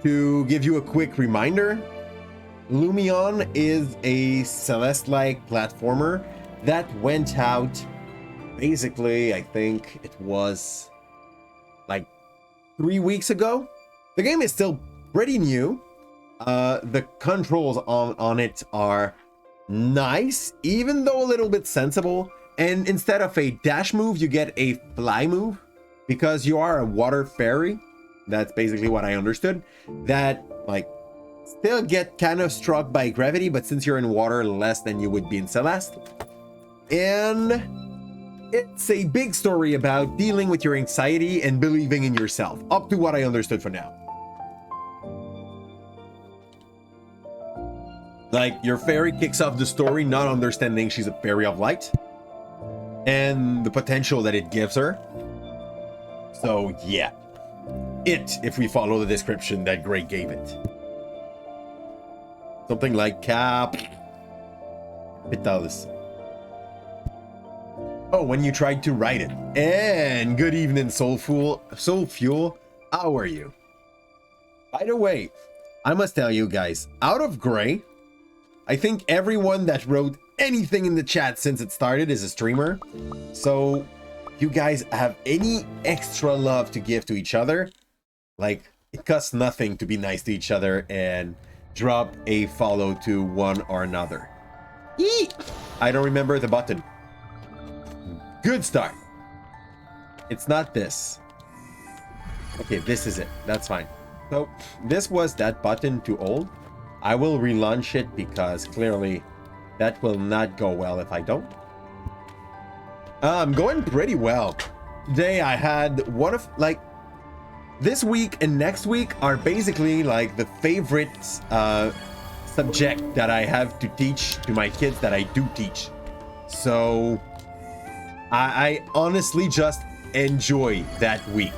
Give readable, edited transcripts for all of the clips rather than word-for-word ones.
To give you a quick reminder, Lumione is a Celeste-like platformer that went out basically, I think it was like 3 weeks ago. The game is still pretty new. The controls on it are nice, even though a little bit sensible. And instead of a dash move, you get a fly move because you are a water fairy. That's basically what I understood. That like still get kind of struck by gravity, but since you're in water, less than you would be in Celeste. And it's a big story about dealing with your anxiety and believing in yourself, up to what I understood for now. Like, your fairy kicks off the story not understanding she's a fairy of light and the potential that it gives her. So yeah, if we follow the description that Gray gave it. Something like Capitals. Oh, when you tried to write it. And good evening, Soul Fuel. How are you? By the way, I must tell you guys, out of Gray, I think everyone that wrote anything in the chat since it started is a streamer. So you guys have any extra love to give to each other? Like, it costs nothing to be nice to each other and drop a follow to one or another. Eek! I don't remember the button. Good start. It's not this. Okay, this is it. That's fine. So this was that button too old. I will relaunch it because clearly that will not go well if I don't. I'm going pretty well. Today I had one of like this week and next week are basically like the favorite subject that I have to teach to my kids that I do teach. So I honestly just enjoy that week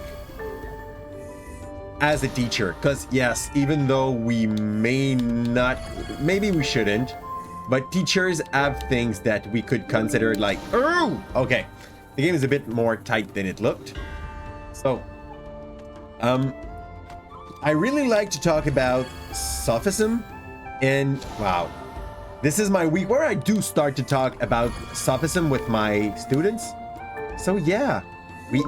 as a teacher, because yes, even though we may not, maybe we shouldn't, but teachers have things that we could consider like, oh, okay, the game is a bit more tight than it looked. So I really like to talk about sophism, and wow, this is my week where I do start to talk about sophism with my students. So yeah, we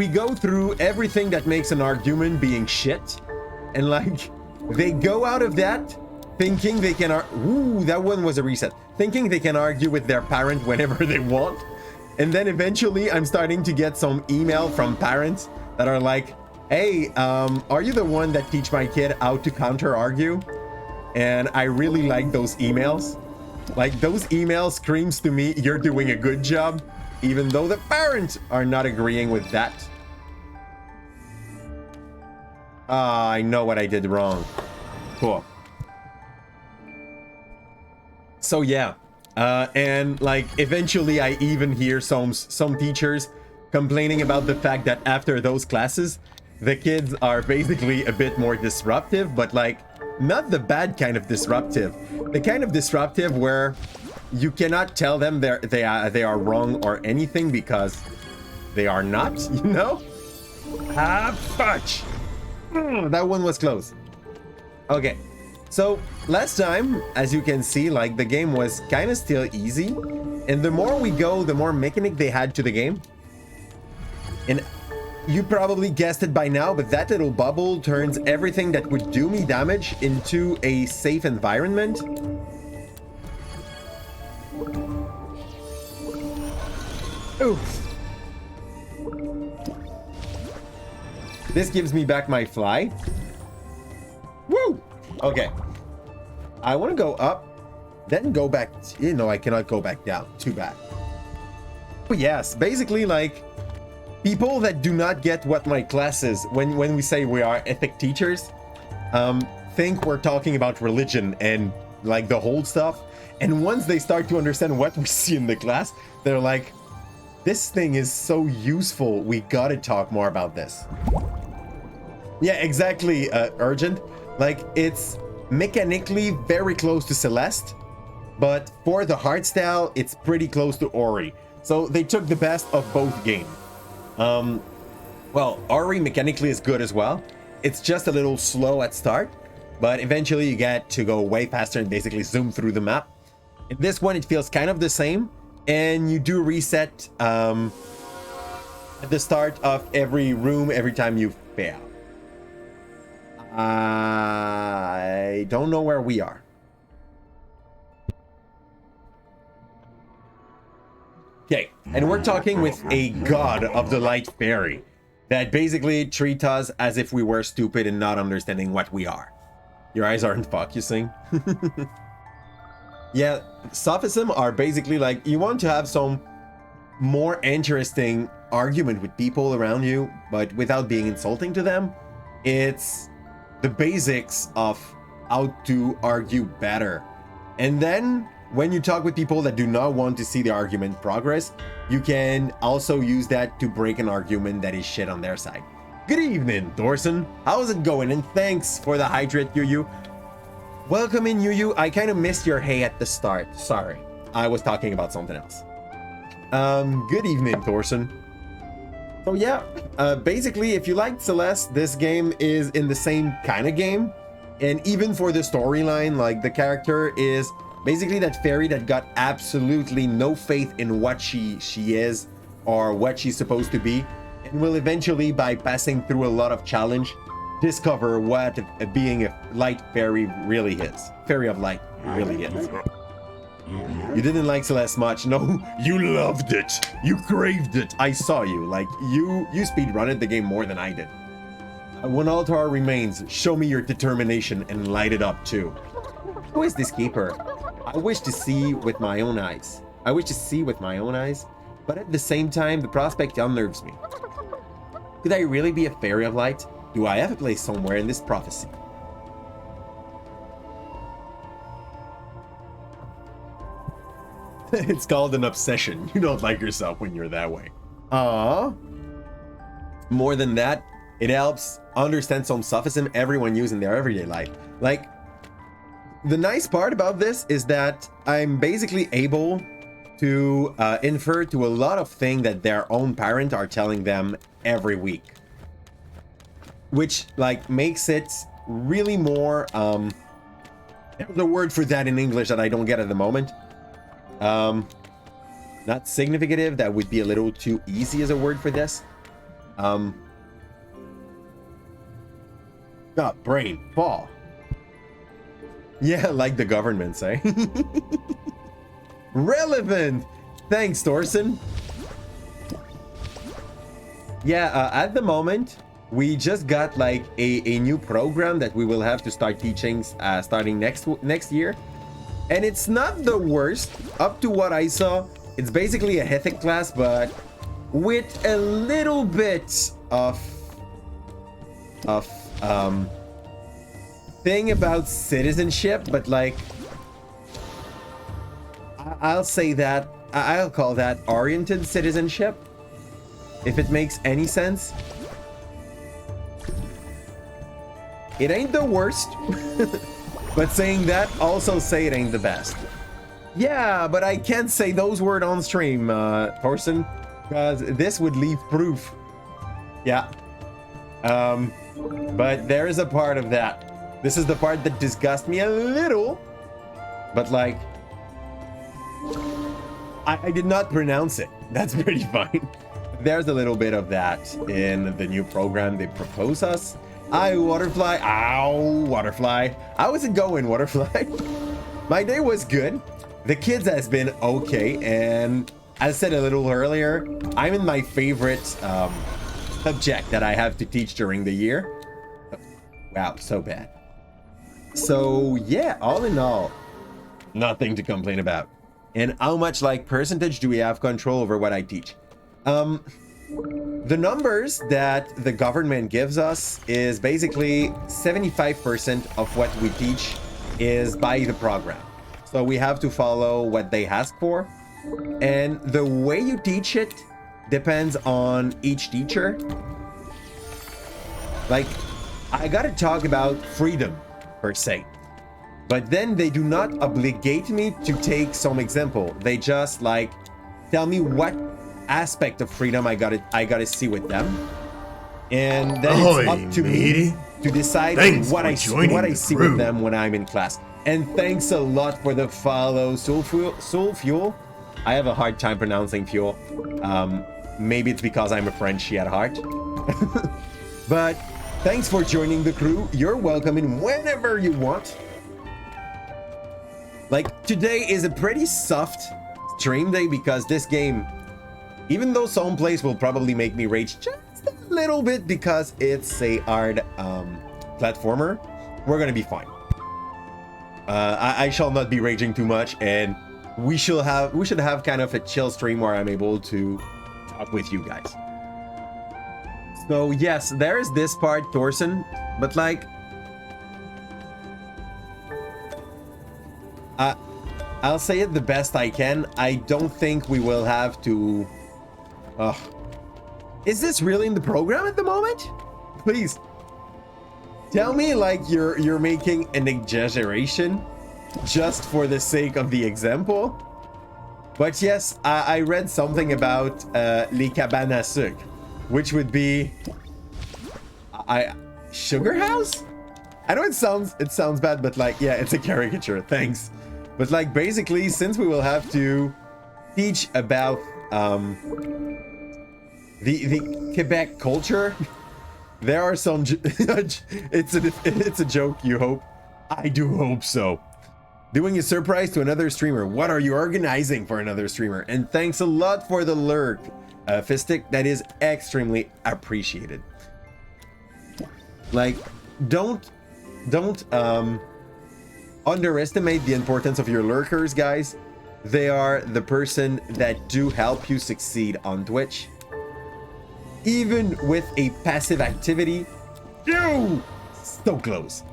go through everything that makes an argument being shit, and like they go out of that thinking they can ooh, that one was a reset, thinking they can argue with their parent whenever they want. And then eventually I'm starting to get some email from parents that are like, hey, are you the one that teach my kid how to counter argue? And I really like those emails. Like, those emails screams to me, you're doing a good job, even though the parents are not agreeing with that. I know what I did wrong. Cool. So yeah, and like eventually I even hear some teachers complaining about the fact that after those classes, the kids are basically a bit more disruptive, but like not the bad kind of disruptive, the kind of disruptive where you cannot tell them they are wrong or anything because they are not, you know? Ah, fudge! That one was close. Okay, so last time, as you can see, like the game was kind of still easy, and the more we go, the more mechanic they had to the game. And you probably guessed it by now, but that little bubble turns everything that would do me damage into a safe environment. Oof. This gives me back my fly. Woo! Okay. I want to go up, then go back. You know, I cannot go back down. Too bad. But yes, basically like people that do not get what my class is, when we say we are ethic teachers, think we're talking about religion and like the whole stuff. And once they start to understand what we see in the class, they're like, this thing is so useful. We gotta talk more about this. Yeah, exactly, Urgent. Like, it's mechanically very close to Celeste, but for the hard style, it's pretty close to Ori. So they took the best of both games. What Well, Ori mechanically is good as well. It's just a little slow at start, but eventually you get to go way faster and basically zoom through the map. In this one, it feels kind of the same, and you do reset at the start of every room every time you fail. I don't know where we are. Okay, and we're talking with a god of the light fairy that basically treats us as if we were stupid and not understanding what we are. Your eyes aren't focusing. Yeah, sophism are basically like, you want to have some more interesting argument with people around you, but without being insulting to them. It's the basics of how to argue better. And then when you talk with people that do not want to see the argument progress, you can also use that to break an argument that is shit on their side. Good evening, Thorson. How's it going? And thanks for the hydrate, Yu. Welcome in, Yu. I kind of missed your hey at the start. Sorry. I was talking about something else. Good evening, Thorson. So yeah, basically, if you liked Celeste, this game is in the same kind of game. And even for the storyline, like, the character is basically that fairy that got absolutely no faith in what she is or what she's supposed to be, and will eventually, by passing through a lot of challenge, discover what being a light fairy really is. Fairy of light really is. You didn't like Celeste much. No, you loved it. You craved it. I saw you. Like, you speedrunned the game more than I did. One altar remains. Show me your determination and light it up too. Who is this keeper? I wish to see with my own eyes. But at the same time, the prospect unnerves me. Could I really be a fairy of light? Do I have a place somewhere in this prophecy? It's called an obsession. You don't like yourself when you're that way. More than that, it helps understand some sophism everyone uses in their everyday life. Like, the nice part about this is that I'm basically able to infer to a lot of things that their own parents are telling them every week, which like makes it really more there's a word for that in English that I don't get at the moment. Not significative. That would be a little too easy as a word for this. Brain fall. Yeah, like the government say. Relevant. Thanks, Thorson. Yeah, at the moment, we just got like a new program that we will have to start teaching starting next year. And it's not the worst. Up to what I saw, it's basically a ethic class, but with a little bit of thing about citizenship, but like I'll say that I'll call that oriented citizenship, if it makes any sense. It ain't the worst. But saying that, also say it ain't the best. Yeah, but I can't say those words on stream, Thorson, because this would leave proof. Yeah. But there is a part of that. This is the part that disgusts me a little. But like, I did not pronounce it. That's pretty fine. There's a little bit of that in the new program they propose us. Waterfly. Ow, Waterfly. How is it going, Waterfly? My day was good. The kids has been okay. And as I said a little earlier, I'm in my favorite subject that I have to teach during the year. Wow, so bad. So yeah, all in all, nothing to complain about. And how much like percentage do we have control over what I teach? The numbers that the government gives us is basically 75% of what we teach is by the program. So we have to follow what they ask for. And the way you teach it depends on each teacher. Like, I gotta talk about freedom per se. But then they do not obligate me to take some example. They just like tell me what aspect of freedom I gotta see with them. And then Ahoy, it's up to matey. me to decide Thanks what for I joining the see crew. with them when I'm in class. And thanks a lot for the follow, Soul Fuel. I have a hard time pronouncing fuel. Maybe it's because I'm a Frenchie at heart. But thanks for joining the crew. You're welcome in whenever you want. Like, today is a pretty soft stream day because this game, even though some plays will probably make me rage just a little bit because it's a hard platformer, we're gonna be fine. I shall not be raging too much, and we should have kind of a chill stream where I'm able to talk with you guys. So yes, there's this part, Thorson, but like, I'll say it the best I can. I don't think we will have to. Is this really in the program at the moment? Please tell me like you're making an exaggeration just for the sake of the example. But yes, I read something about les cabanes à sucre, which would be sugar house. I know it sounds bad, but like, yeah, it's a caricature. Thanks. But like, basically, since we will have to teach about the Quebec culture, there are some it's a joke, you hope. I do hope so. Doing a surprise to another streamer. What are you organizing for another streamer? And thanks a lot for the lurk, Fistic. That is extremely appreciated. Like, don't underestimate the importance of your lurkers, guys. They are the person that do help you succeed on Twitch. Even with a passive activity, ew, so close.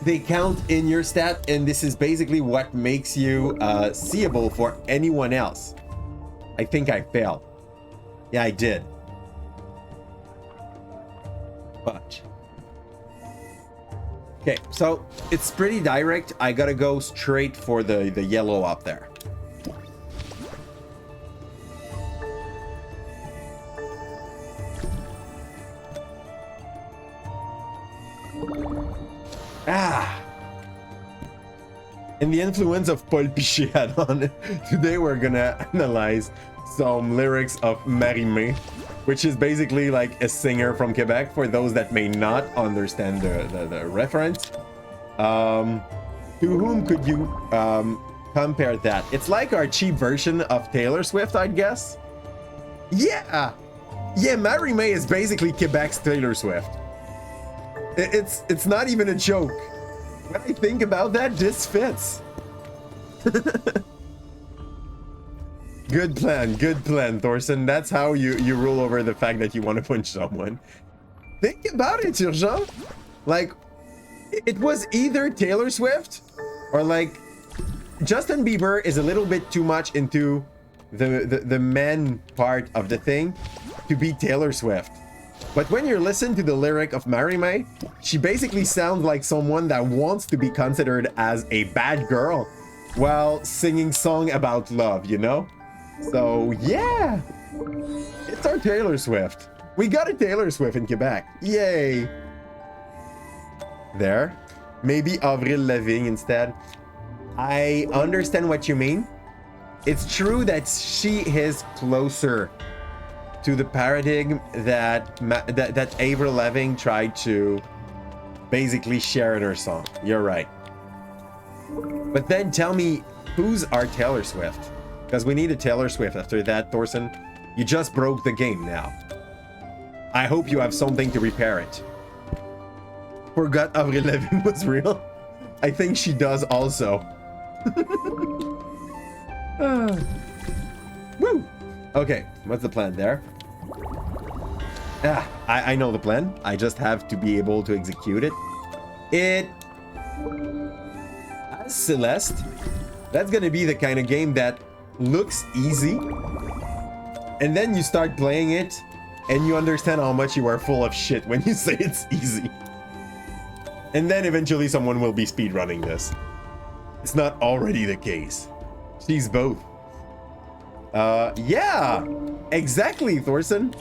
They count in your stat, and this is basically what makes you seeable for anyone else. I think I failed. Yeah, I did. But okay, so it's pretty direct. I gotta go straight for the yellow up there. And the influence of Paul Pichet had on it. Today we're gonna analyze some lyrics of Marie-Mé, which is basically like a singer from Quebec, for those that may not understand the reference. To whom could you compare that? It's like our cheap version of Taylor Swift, I'd guess. Yeah, Marie-Mé is basically Quebec's Taylor Swift. It's not even a joke. When I think about that, this fits. Good plan, Thorson. That's how you rule over the fact that you want to punch someone. Think about it, Urgent. Like, it was either Taylor Swift or like Justin Bieber is a little bit too much into the men part of the thing to be Taylor Swift. But when you listen to the lyric of Marie-Mé, she basically sounds like someone that wants to be considered as a bad girl while singing song about love, you know? So yeah, it's our Taylor Swift. We got a Taylor Swift in Quebec. Yay. There. Maybe Avril Lavigne instead. I understand what you mean. It's true that she is closer to the paradigm that Avril Lavigne tried to basically share in her song. You're right. But then tell me, who's our Taylor Swift? Because we need a Taylor Swift after that, Thorson. You just broke the game now. I hope you have something to repair it. Forgot Avril Lavigne was real. I think she does also. Woo! Okay, what's the plan there? I know the plan. I just have to be able to execute it. As Celeste, that's gonna be the kind of game that looks easy, and then you start playing it and you understand how much you are full of shit when you say it's easy. And then eventually someone will be speedrunning this. It's not already the case. She's both. Yeah, exactly, Thorson.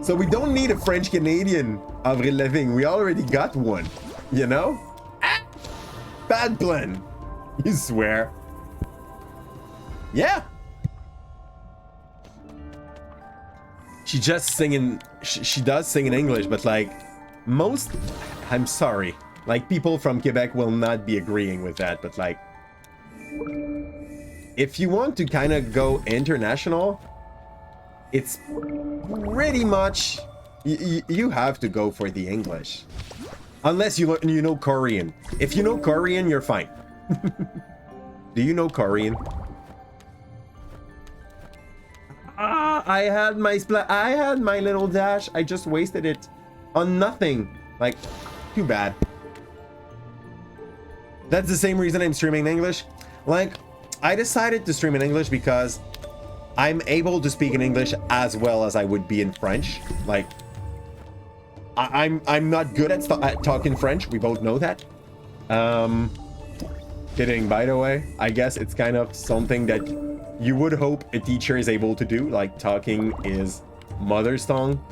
So we don't need a French Canadian Avril Lavigne. We already got one, you know? Ah, bad plan. You swear. Yeah. She just singing, she does sing in English, but like most, I'm sorry, like people from Quebec will not be agreeing with that, but like, if you want to kind of go international, it's pretty much, you have to go for the English. Unless you know Korean. If you know Korean, you're fine. Do you know Korean? I had my little dash. I just wasted it on nothing. Like, too bad. That's the same reason I'm streaming in English. Like, I decided to stream in English because I'm able to speak in English as well as I would be in French. Like, I'm not good at talking French. We both know that. Kidding, by the way. I guess it's kind of something that you would hope a teacher is able to do. Like, talking is mother's tongue.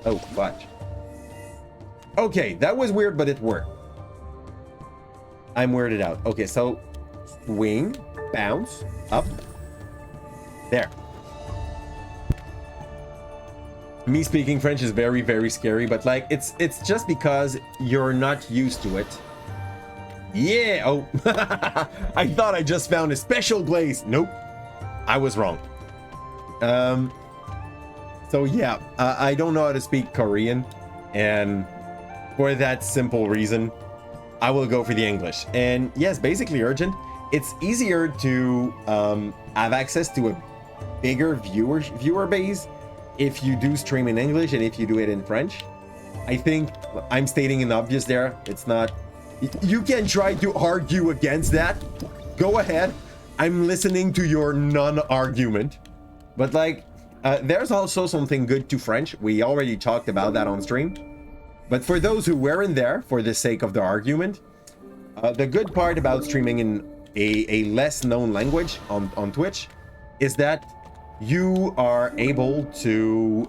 Oh, watch. Okay, that was weird, but it worked. I'm weirded out. Okay, so swing, bounce, up. There. Me speaking French is very, very scary, but like it's just because you're not used to it. Yeah. Oh, I thought I just found a special glaze. Nope, I was wrong. So yeah, I don't know how to speak Korean, and for that simple reason, I will go for the English. And yes, basically, Urgent, it's easier to have access to a bigger viewer base if you do stream in English and if you do it in French. I think I'm stating an obvious there. It's not, you can try to argue against that. Go ahead. I'm listening to your non-argument. But like, there's also something good to French. We already talked about that on stream. But for those who weren't there, for the sake of the argument, the good part about streaming in a less known language on Twitch is that you are able to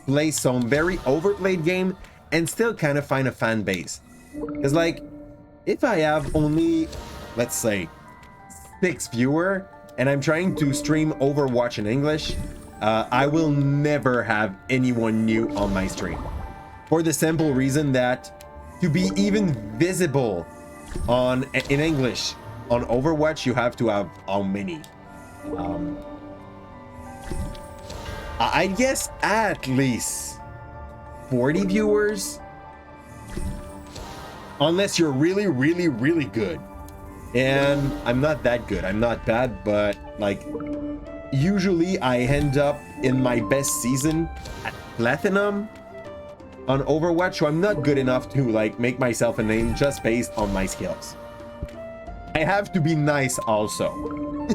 play some very overplayed game and still kind of find a fan base. Because like, if I have only, let's say, 6 viewers and I'm trying to stream Overwatch in English, I will never have anyone new on my stream. For the simple reason that to be even visible in English on Overwatch, you have to have how many? I guess at least 40 viewers. Unless you're really, really, really good. And I'm not that good. I'm not bad, but like usually I end up in my best season at Platinum on Overwatch, so I'm not good enough to like make myself a name just based on my skills. I have to be nice also.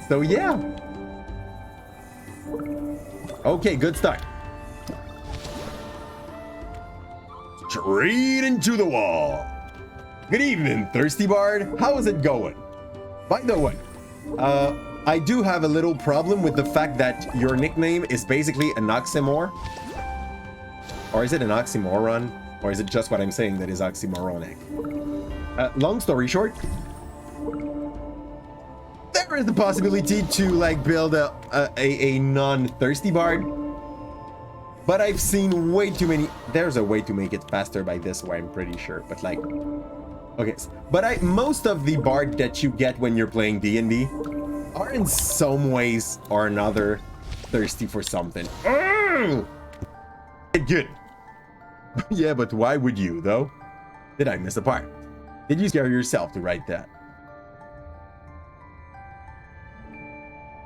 So yeah. Okay, good start. Straight into the wall. Good evening, Thirsty Bard. How is it going? By the way, I do have a little problem with the fact that your nickname is basically an oxymoron. Or is it an oxymoron? Or is it just what I'm saying that is oxymoronic? Long story short, there is the possibility to like build a non-thirsty bard. But I've seen way too many. There's a way to make it faster by this way, I'm pretty sure. But like, okay. But most of the bard that you get when you're playing D&D are in some ways or another thirsty for something. Good. Yeah, but why would you, though? Did I miss a part? Did you scare yourself to write that?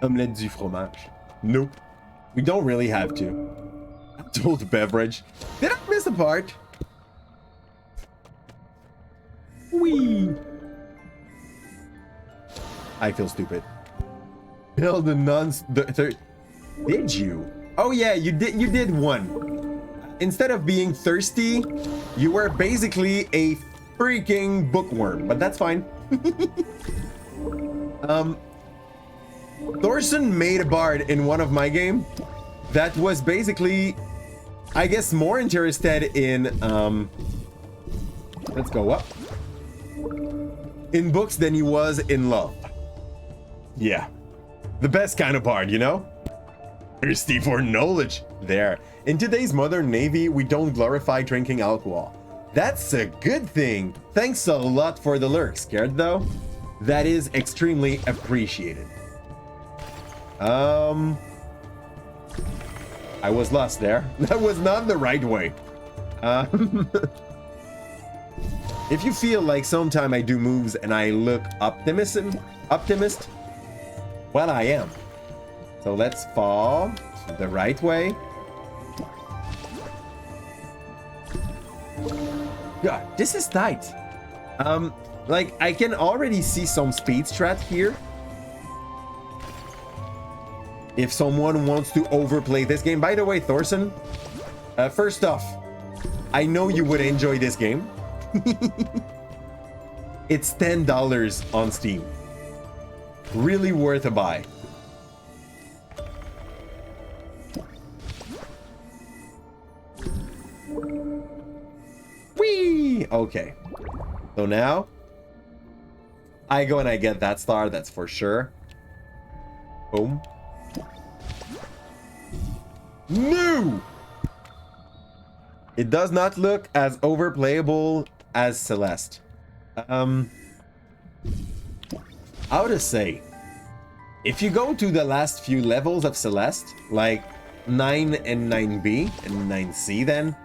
Omelette du fromage. Nope. We don't really have to. Adult beverage. Did I miss a part? Wee. I feel stupid. Build a did you? Oh yeah, you did one. Instead of being thirsty, you were basically a freaking bookworm, but that's fine. Thorson made a bard in one of my game that was basically, I guess, more interested in, let's go up, in books than he was in love. Yeah. The best kind of bard, you know? Thirsty for knowledge. There. In today's modern navy, we don't glorify drinking alcohol. That's a good thing. Thanks a lot for the lurk. Scared though? That is extremely appreciated. I was lost there. That was not the right way. If you feel like sometime I do moves and I look optimist, well, I am. So let's fall the right way. Yeah, this is tight. Like I can already see some speed strat here. If someone wants to overplay this game. By the way, Thorson, first off, I know you would enjoy this game. It's $10 on Steam. Really worth a buy. Whee! Okay. So now, I go and I get that star, that's for sure. Boom. No! It does not look as overplayable as Celeste. How to say? If you go to the last few levels of Celeste, like 9 and 9B and 9C then,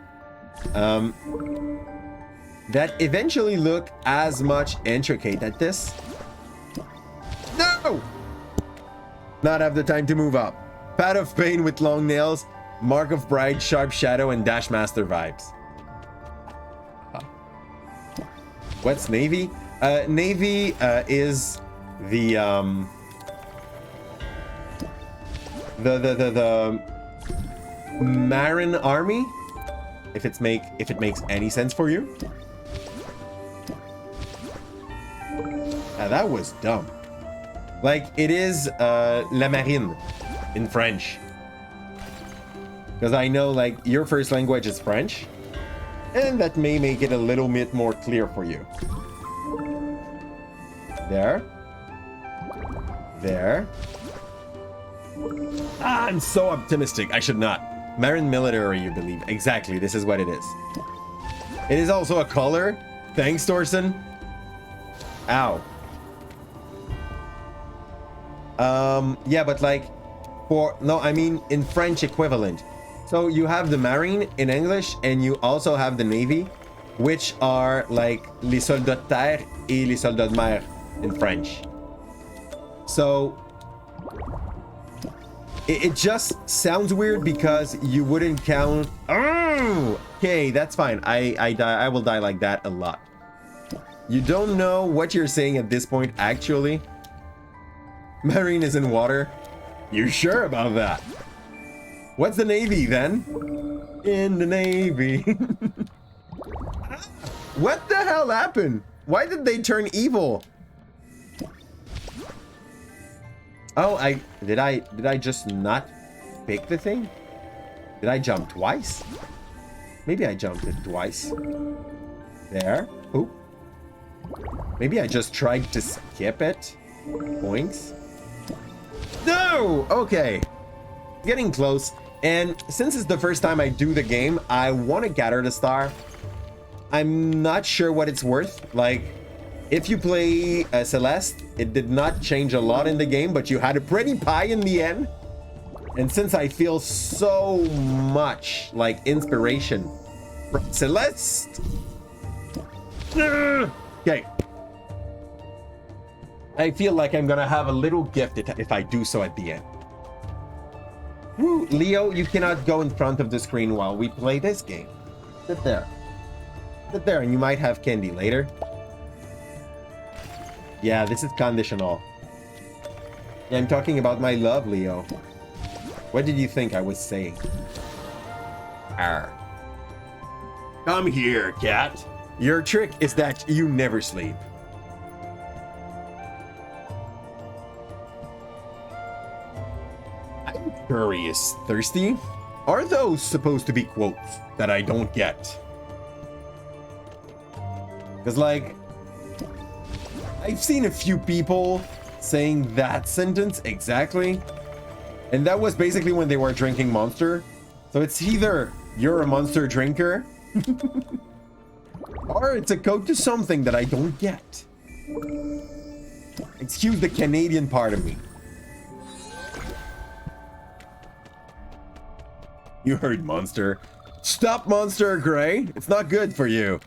that eventually look as much intricate at this. No! Not have the time to move up. Pat of Pain with long nails, Mark of Pride, Sharp Shadow, and Dash Master vibes. What's Navy? Navy is the Marin army. If it makes any sense for you. That was dumb. Like it is La Marine in French. Because I know like your first language is French. And that may make it a little bit more clear for you. There. There. Ah, I'm so optimistic. I should not. Marin military, you believe. Exactly, this is what it is. It is also a color. Thanks, Thorson. Ow. Yeah, but like, I mean in French equivalent. So you have the Marine in English, and you also have the Navy, which are like les soldats de terre et les soldats de mer in French. So it just sounds weird because you wouldn't count. Oh, okay, that's fine. I will die like that a lot. You don't know what you're saying at this point, actually. Marine is in water. You sure about that? What's the Navy then? In the Navy. What the hell happened? Why did they turn evil? Oh, did I just not pick the thing? Did I jump twice? Maybe I jumped it twice. There. Oop. Maybe I just tried to skip it. Points. No! Okay. Getting close. And since it's the first time I do the game, I want to gather the star. I'm not sure what it's worth. Like, if you play Celeste, it did not change a lot in the game, but you had a pretty pie in the end. And since I feel so much like inspiration from Celeste. Okay. I feel like I'm gonna have a little gift if I do so at the end. Woo, Leo, you cannot go in front of the screen while we play this game. Sit there. Sit there and you might have candy later. Yeah, this is conditional. Yeah, I'm talking about my love, Leo. What did you think I was saying? Arr. Come here, cat. Your trick is that you never sleep. Curious, thirsty? Are those supposed to be quotes that I don't get? Because, like, I've seen a few people saying that sentence exactly. And that was basically when they were drinking Monster. So it's either you're a Monster drinker, or it's a code to something that I don't get. Excuse the Canadian part of me. You heard Monster. Stop Monster, Gray. It's not good for you.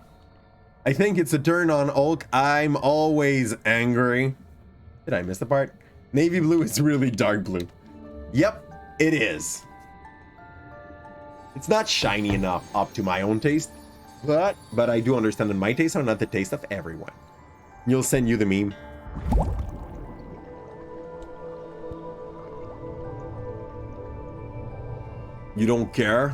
I think it's a turn on Hulk. I'm always angry. Did I miss the part? Navy blue is really dark blue. Yep, it is. It's not shiny enough up to my own taste, but I do understand that my tastes are not the taste of everyone. You'll send you the meme. You don't care?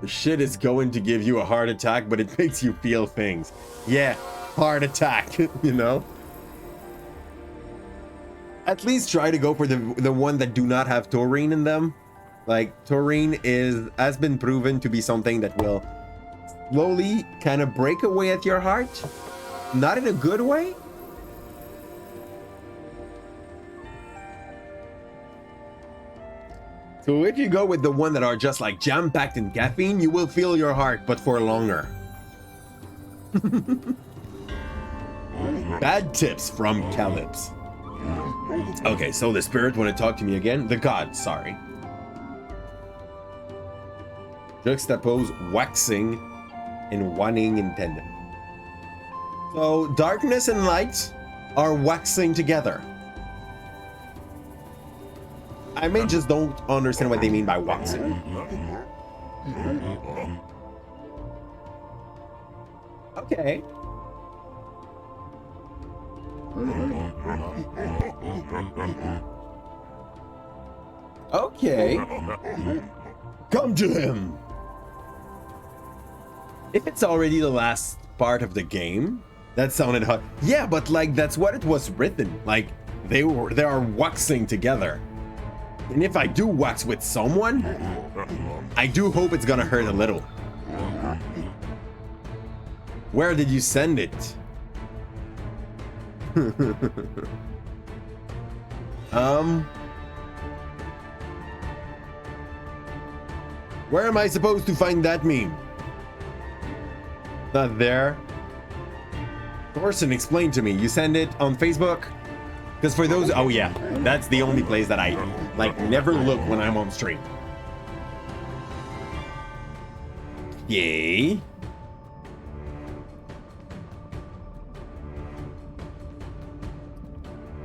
The shit is going to give you a heart attack, but it makes you feel things. Yeah, heart attack, you know? At least try to go for the one that do not have taurine in them. Like, taurine has been proven to be something that will slowly kind of break away at your heart. Not in a good way. So if you go with the one that are just like jam-packed in caffeine, you will feel your heart, but for longer. Bad tips from Calypso. Okay, so the spirit want to talk to me again? The god, sorry. Juxtapose waxing and waning in tandem. So darkness and light are waxing together. I may just don't understand what they mean by waxing. Okay. Okay. Come to him. If it's already the last part of the game, that sounded hot. Yeah, but like that's what it was written. Like they are waxing together. And if I do wax with someone, I do hope it's gonna hurt a little. Where did you send it? Where am I supposed to find that meme? Not there. Thorson, explain to me. You send it on Facebook? Because for those, oh yeah, that's the only place that I like never look when I'm on stream. Yay.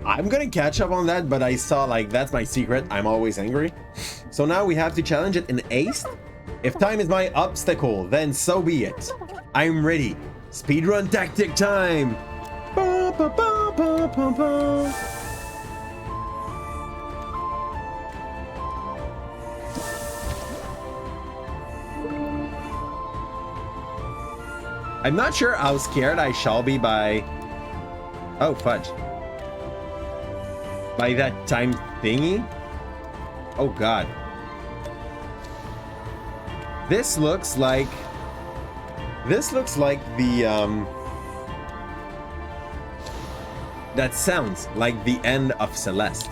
I'm gonna catch up on that, but I saw like that's my secret. I'm always angry. So now we have to challenge it in ace. If time is my obstacle, then so be it. I'm ready. Speedrun tactic time. Ba, ba, ba, ba, ba, ba. I'm not sure how scared I shall be by... Oh, fudge. By that time thingy? Oh, God. This looks like the, that sounds like the end of Celeste.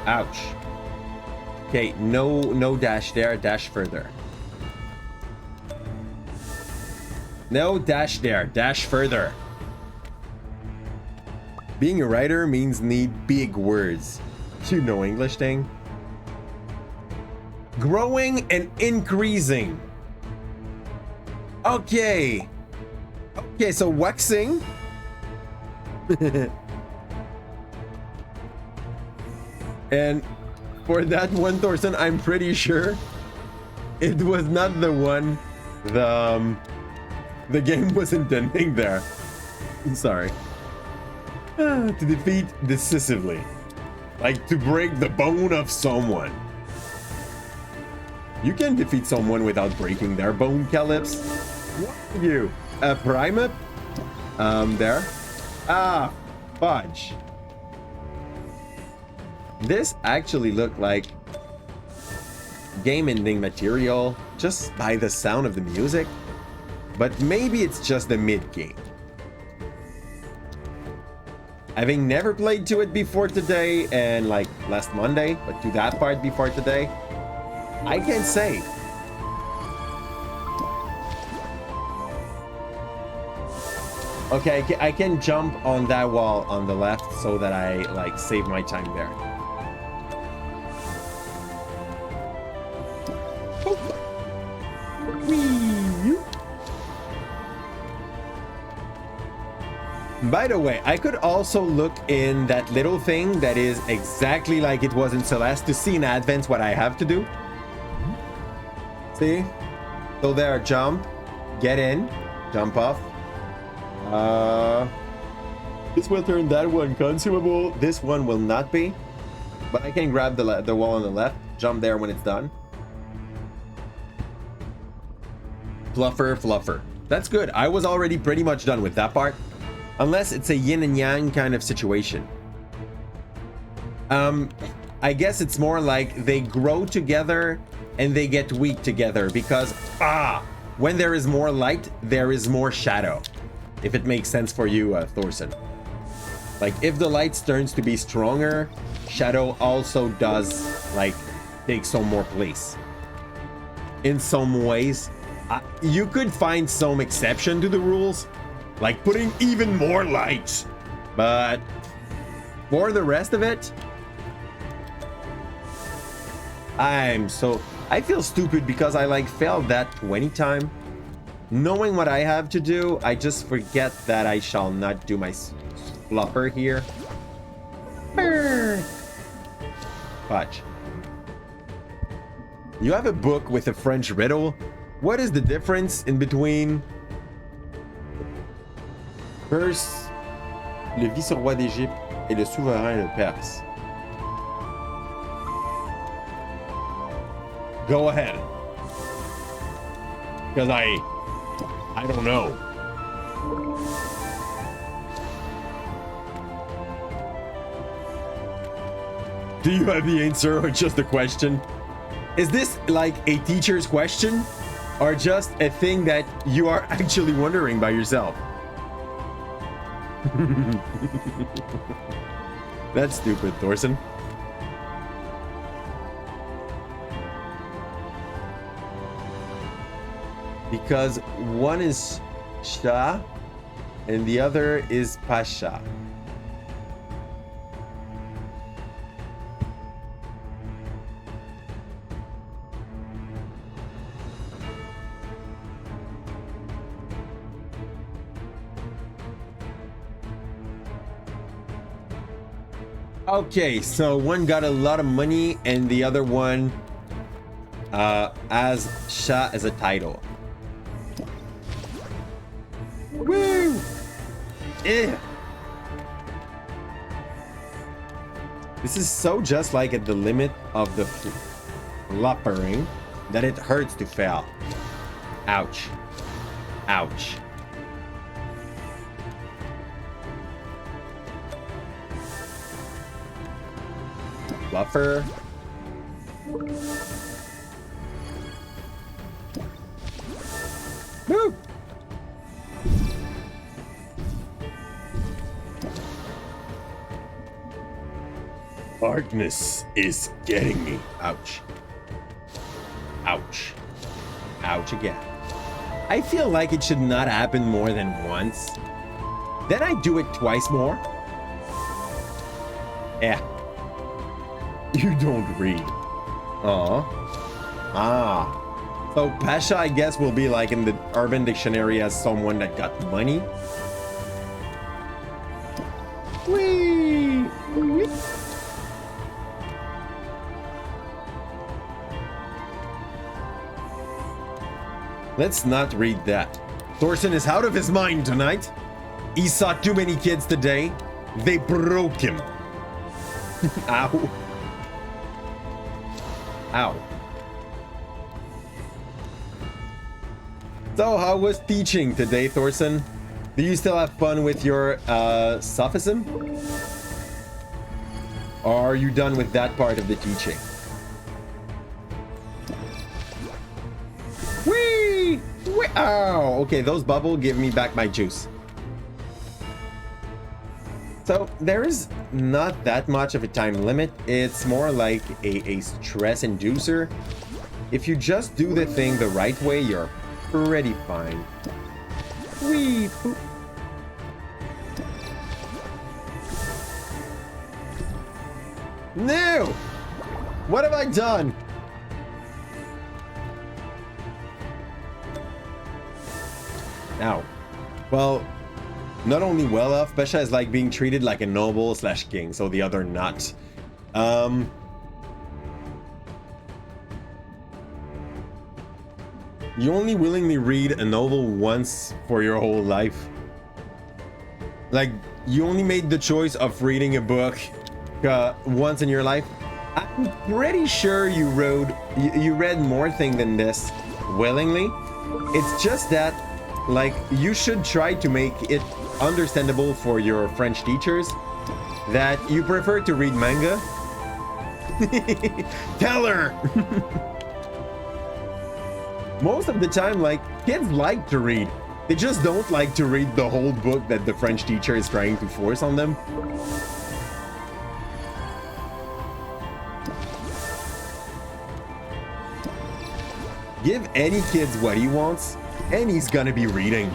Ouch. Okay, no dash there, dash further. No dash there, dash further. Being a writer means need big words. You know English thing? Growing and increasing. Okay. Okay, so waxing. And for that one, Thorson, I'm pretty sure it was not the one the game was intending there. I'm sorry. To defeat decisively. Like to break the bone of someone. You can defeat someone without breaking their bone, Calypso. What are you? A primate? There. Ah, fudge. This actually looked like game-ending material just by the sound of the music, but maybe it's just the mid-game. Having never played to it before today and like last Monday, but to that part before today, I can't say. Okay, I can jump on that wall on the left so that I like save my time there. By the way, I could also look in that little thing that is exactly like it was in Celeste to see in advance what I have to do. See? So there, jump, get in, jump off. This will turn that one consumable. This one will not be. But I can grab the wall on the left, jump there when it's done. Fluffer, fluffer. That's good. I was already pretty much done with that part. Unless it's a yin and yang kind of situation. I guess it's more like they grow together and they get weak together because, when there is more light, there is more shadow. If it makes sense for you, Thorson. Like, if the light turns to be stronger, shadow also does, like, take some more place. In some ways, you could find some exception to the rules, like putting even more light. But for the rest of it, I feel stupid because I, like, failed that 20 times. Knowing what I have to do, I just forget that I shall not do my fluffer here. Fudge. You have a book with a French riddle. What is the difference in between Perse, le vice-roi d'Égypte, et le souverain de Perse? Go ahead. Because I don't know. Do you have the answer or just a question? Is this like a teacher's question or just a thing that you are actually wondering by yourself? That's stupid, Thorson. Because one is Shah and the other is Pasha. Okay, so one got a lot of money and the other one has Shah as a title. Woo! Eh. This is so just like at the limit of the fluffering that it hurts to fail. Ouch. Ouch. Fluffer. Woo! Darkness is getting me. Ouch. Ouch. Ouch again. I feel like it should not happen more than once. Then I do it twice more. Yeah. You don't read. So Pasha, I guess, will be like in the Urban Dictionary as someone that got money. Whee! Let's not read that. Thorson is out of his mind tonight. He saw too many kids today. They broke him. Ow. Ow. So, how was teaching today, Thorson? Do you still have fun with your sophism? Or are you done with that part of the teaching? Whee! Whee! Oh, okay, those bubbles give me back my juice. So there is not that much of a time limit. It's more like a stress inducer. If you just do the thing the right way, you're pretty fine. Whee! Poop. No! What have I done? Now, well, not only well off, Pesha is like being treated like a noble slash king, so the other not. You only willingly read a novel once for your whole life. Like, you only made the choice of reading a book once in your life. I'm pretty sure you read more things than this willingly. It's just that, like, you should try to make it understandable for your French teachers that you prefer to read manga. Tell her! Most of the time, like, kids like to read. They just don't like to read the whole book that the French teacher is trying to force on them. Give any kid what he wants, and he's gonna be reading.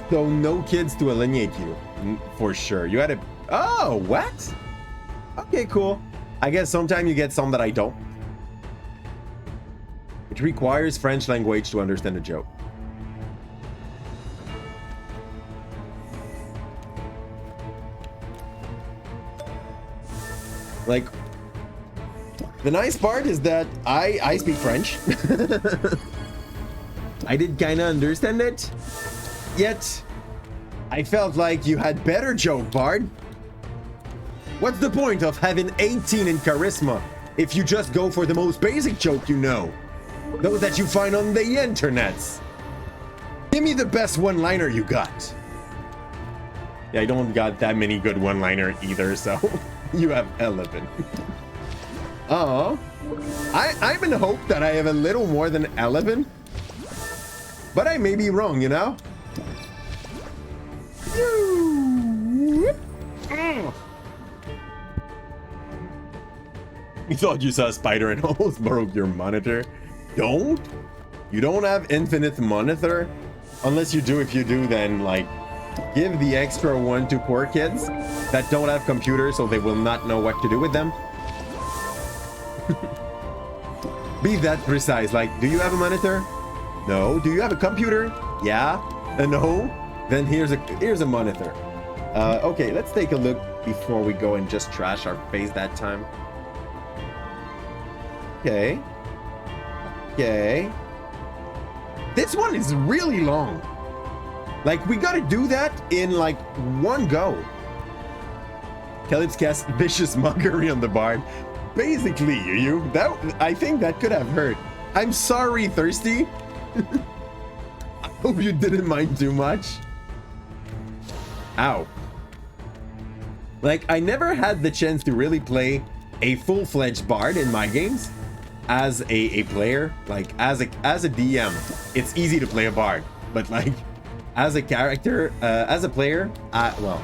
So no kids to alienate you, for sure. You had to... Oh, what? Okay, cool. I guess sometime you get some that I don't. It requires French language to understand a joke. Like, the nice part is that I speak French. I did kind of understand it. Yet, I felt like you had better joke, Bard. What's the point of having 18 in charisma if you just go for the most basic joke you know? Those that you find on the internets. Give me the best one-liner you got. Yeah, I don't got that many good one-liner either, so you have 11. Oh, I'm in hope that I have a little more than 11, but I may be wrong, you know? You thought you saw a spider and almost broke your monitor. Don't? You don't have infinite monitor? Unless you do. If you do, then, like, give the extra one to poor kids that don't have computers so they will not know what to do with them. Be that precise. Like, do you have a monitor? No. Do you have a computer? Yeah. No. Then here's a monitor. Okay, let's take a look before we go and just trash our face that time. Okay. Okay. This one is really long. Like, we gotta do that in, like, one go. Caleb's cast vicious mockery on the bard. Basically, I think that could have hurt. I'm sorry, Thirsty. I hope you didn't mind too much. Ow. Like, I never had the chance to really play a full-fledged bard in my games. As a player, like as a DM, it's easy to play a bard, but like as a character, as a player, well,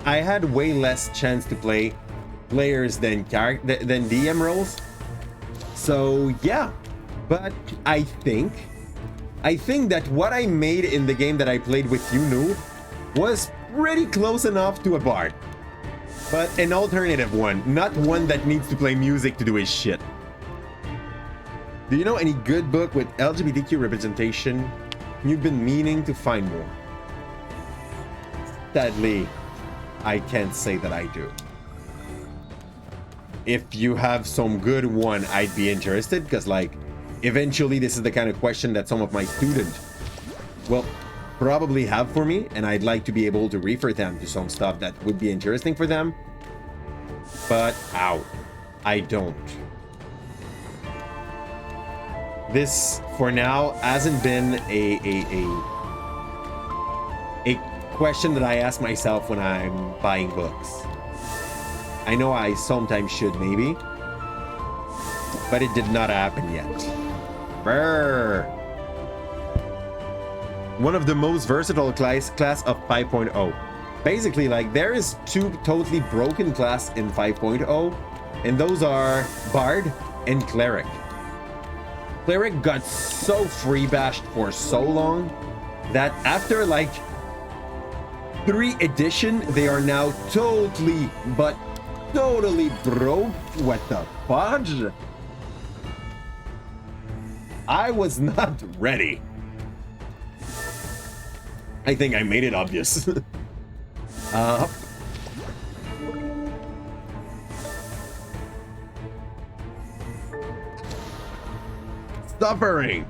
I had way less chance to play players than DM roles. So yeah, but I think that what I made in the game that I played with you, Noob, was pretty close enough to a bard. But an alternative one, not one that needs to play music to do his shit. Do you know any good book with LGBTQ representation? You've been meaning to find more. Sadly, I can't say that I do. If you have some good one, I'd be interested, because like, eventually this is the kind of question that some of my students will probably have for me, and I'd like to be able to refer them to some stuff that would be interesting for them. But, ow, I don't. This, for now, hasn't been a question that I ask myself when I'm buying books. I know I sometimes should, maybe, but it did not happen yet. Brr. One of the most versatile class of 5.0. Basically, like, there is two totally broken class in 5.0, and those are Bard and Cleric. Cleric got so free bashed for so long that after like 3 edition, they are now totally, but totally broke. What the fudge? I was not ready. I think I made it obvious. Suffering.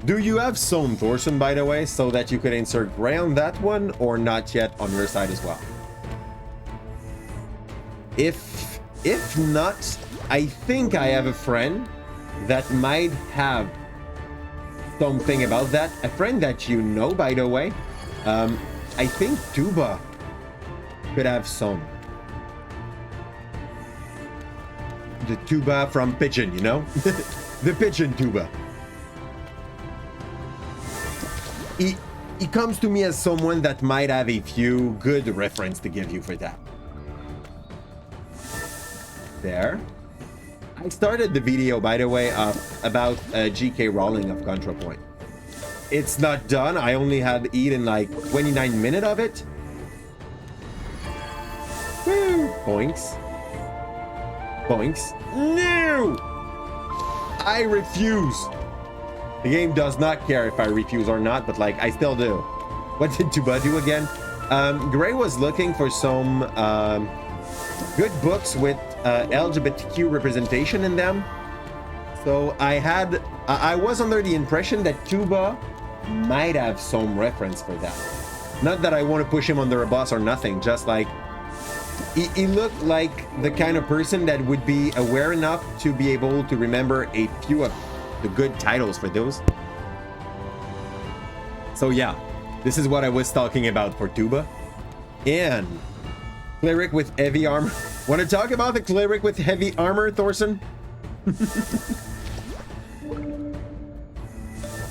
Do you have Sohm Thorson, by the way, so that you could insert gray on that one, or not yet on your side as well? If not, I think I have a friend that might have something about that. A friend that you know, by the way. I think Tuba could have some. The tuba from Pigeon, you know? The Pigeon tuba. He comes to me as someone that might have a few good reference to give you for that. There. I started the video, by the way, about GK Rowling of ContraPoint. It's not done. I only had eaten like 29 minutes of it. Woo! Boinks. Boinks. No! I refuse. The game does not care if I refuse or not, but like I still do. What did Tuba do again? Gray was looking for some good books with LGBTQ representation in them. So I was under the impression that Tuba might have some reference for that. Not that I want to push him under a bus or nothing, just like he looked like the kind of person that would be aware enough to be able to remember a few of the good titles for those. So yeah, this is what I was talking about for Tuba. And Cleric with heavy armor. Want to talk about the Cleric with heavy armor, Thorson?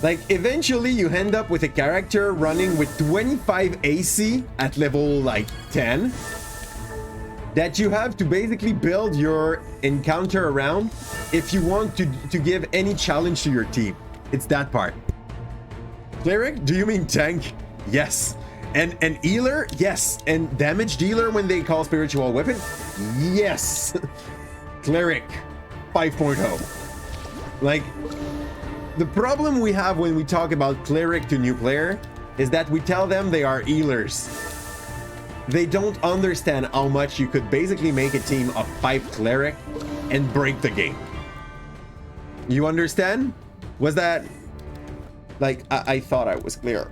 Like, eventually you end up with a character running with 25 AC at level, like, 10. That you have to basically build your encounter around if you want to give any challenge to your team. It's that part. Cleric, do you mean tank? Yes. And healer? Yes. And damage dealer when they call spiritual weapon? Yes. Cleric 5.0. Like, the problem we have when we talk about Cleric to new player is that we tell them they are healers. They don't understand how much you could basically make a team of 5 Cleric and break the game. You understand? Was that... Like, I thought I was clear.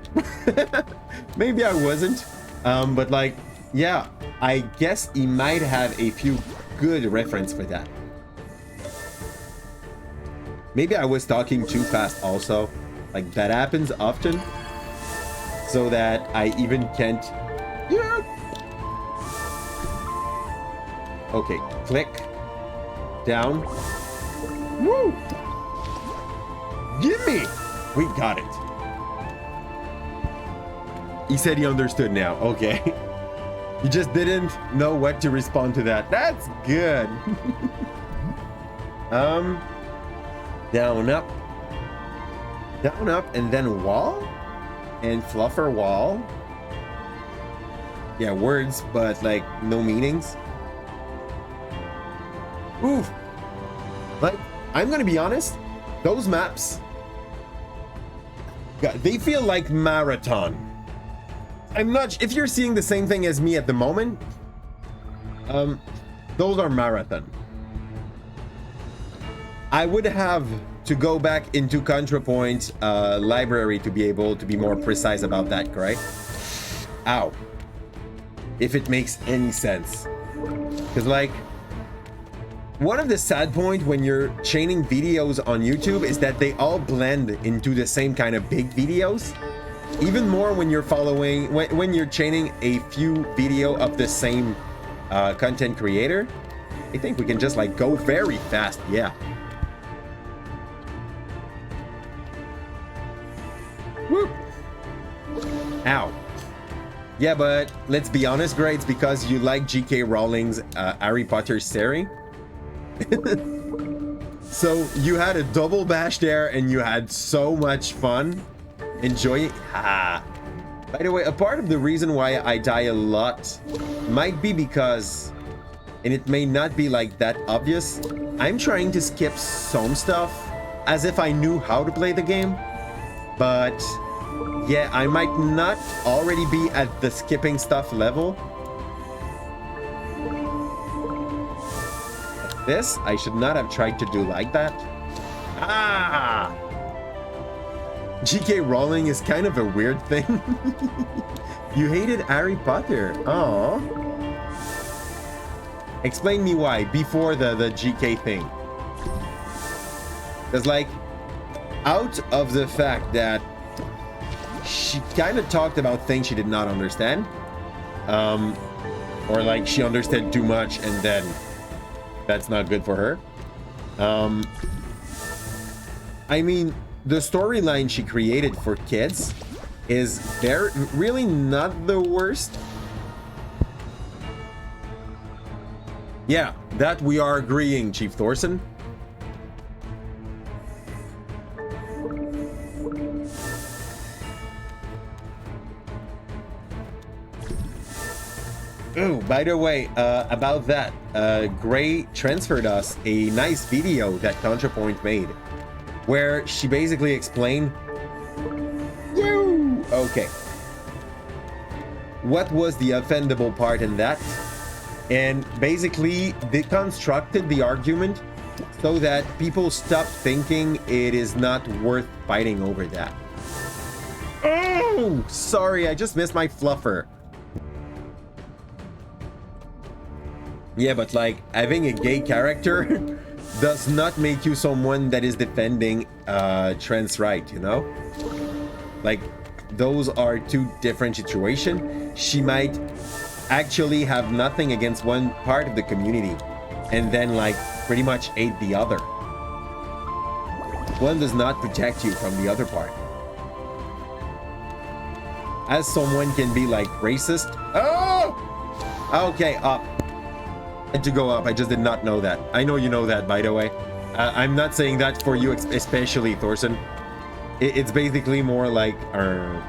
Maybe I wasn't. But like, yeah, I guess he might have a few good reference for that. Maybe I was talking too fast also. Like, that happens often. So that I even can't... Yeah. Okay, click. Down. Woo! Gimme! We got it. He said he understood now. Okay. You just didn't know what to respond to that. That's good. Down, up. Down, up, and then wall? And fluffer wall? Yeah, words, but like no meanings. Oof. Like, I'm gonna be honest, those maps, they feel like marathon. I'm not, if you're seeing the same thing as me at the moment, those are marathon. I would have to go back into ContraPoint library to be able to be more precise about that, correct? Ow. If it makes any sense. Because like, one of the sad points when you're chaining videos on YouTube is that they all blend into the same kind of big videos. even more when you're following, when you're chaining a few video of the same content creator. I think we can just like go very fast. Yeah. Woo. Ow. Yeah, but let's be honest, Gray, it's because you like J.K. Rowling's Harry Potter series. So you had a double bash there and you had so much fun enjoying. By the way, a part of the reason why I die a lot might be because, and it may not be like that obvious, I'm trying to skip some stuff as if I knew how to play the game. But yeah, I might not already be at the skipping stuff level. This, I should not have tried to do like that. Ah! J.K. Rowling is kind of a weird thing. You hated Harry Potter. Aww. Explain me why, before the J.K. thing. Because, like, out of the fact that she kind of talked about things she did not understand. Or, like, she understood too much and then that's not good for her. I mean, the storyline she created for kids is really not the worst. Yeah, that we are agreeing, Chief Thorson. Oh, by the way, about that, Gray transferred us a nice video that ContraPoint made, where she basically explained, okay, what was the offendable part in that, and basically deconstructed the argument so that people stop thinking it is not worth fighting over that. Oh, sorry, I just missed my fluffer. Yeah, but like having a gay character does not make you someone that is defending trans right, you know? Like, those are two different situations. She might actually have nothing against one part of the community and then like pretty much hate the other. One does not protect you from the other part. As someone can be like racist. Oh! Okay, up. I had to go up. I just did not know that. I know you know that, by the way. I'm not saying that for you especially, Thorson. It's basically more like a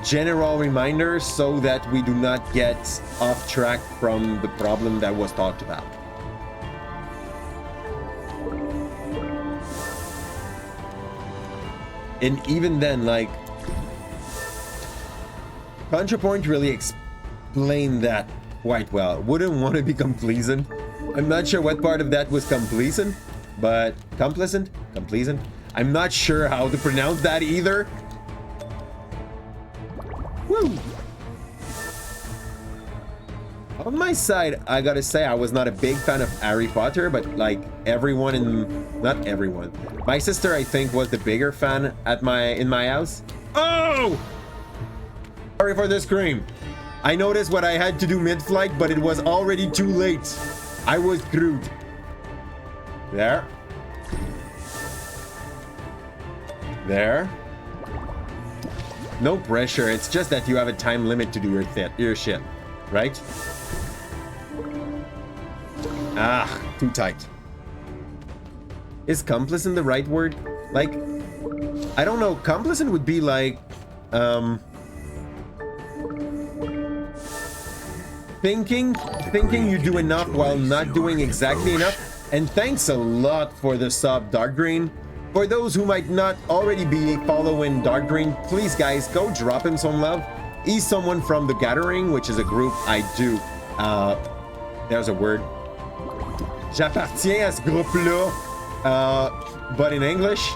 general reminder so that we do not get off track from the problem that was talked about. And even then, like, ContraPoint really explained that quite well. Wouldn't want to be complacent. I'm not sure what part of that was complacent, but complacent? I'm not sure how to pronounce that either. Woo! On my side, I gotta say I was not a big fan of Harry Potter, but like everyone not everyone. My sister, I think, was the bigger fan in my house. Oh! Sorry for the scream. I noticed what I had to do mid-flight, but it was already too late. I was screwed. There. There. No pressure. It's just that you have a time limit to do your shit, right? Ah, too tight. Is complacent the right word? Like, I don't know. Complacent would be like, thinking you do enough while not doing exactly enough. And thanks a lot for the sub, Dark Green. For those who might not already be following Dark Green, please guys, go drop him some love. He's someone from The Gathering, which is a group I do. There's a word. J'appartiens à ce groupe-là, but in English.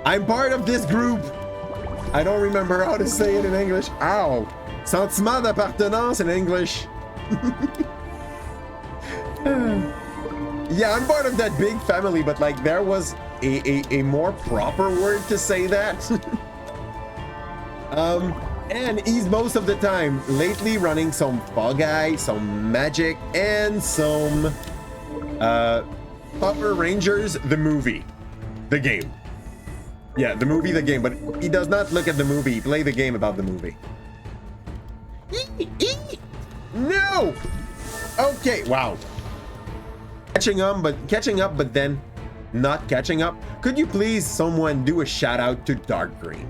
I'm part of this group. I don't remember how to say it in English. Ow. Sentiment d'appartenance in English. Yeah, I'm part of that big family, but like there was a more proper word to say that. And he's most of the time lately running some Fall Guy, some Magic, and some Power Rangers, the movie, the game. Yeah, the movie, the game, but he does not look at the movie, he play the game about the movie. No! Okay, wow. Catching up, but then not catching up. Could you please someone do a shout out to Dark Green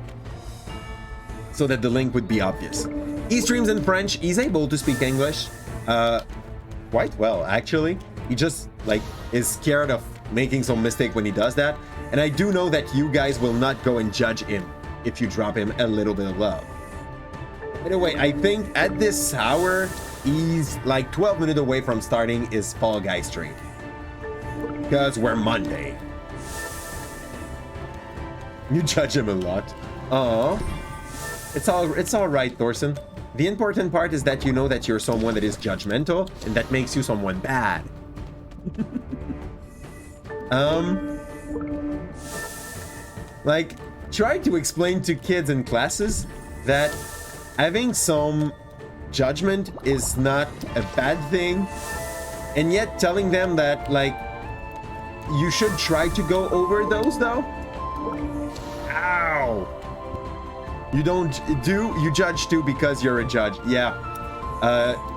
so that the link would be obvious? He streams in French. He's able to speak English quite well, actually. He just like is scared of making some mistake when he does that. And I do know that you guys will not go and judge him if you drop him a little bit of love. By the way, I think at this hour he's like 12 minutes away from starting his Fall Guy stream. Because we're Monday. You judge him a lot. Oh, it's all right, Thorson. The important part is that you know that you're someone that is judgmental, and that makes you someone bad. Like, try to explain to kids in classes that having some judgment is not a bad thing, and yet telling them that like you should try to go over those though. Ow. You judge too because you're a judge. Yeah.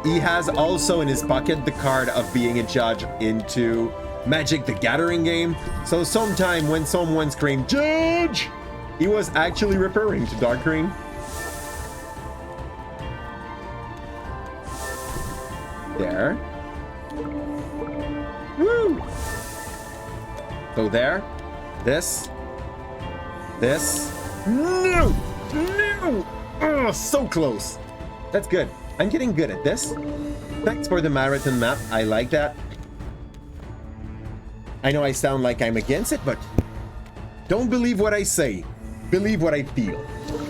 He has also in his pocket the card of being a judge into Magic the Gathering game. So sometime when someone screamed judge, he was actually referring to Dark Green. There. Woo! So there. This. No! No! Oh, so close. That's good. I'm getting good at this. Thanks for the marathon map. I like that. I know I sound like I'm against it, but don't believe what I say. Believe what I feel.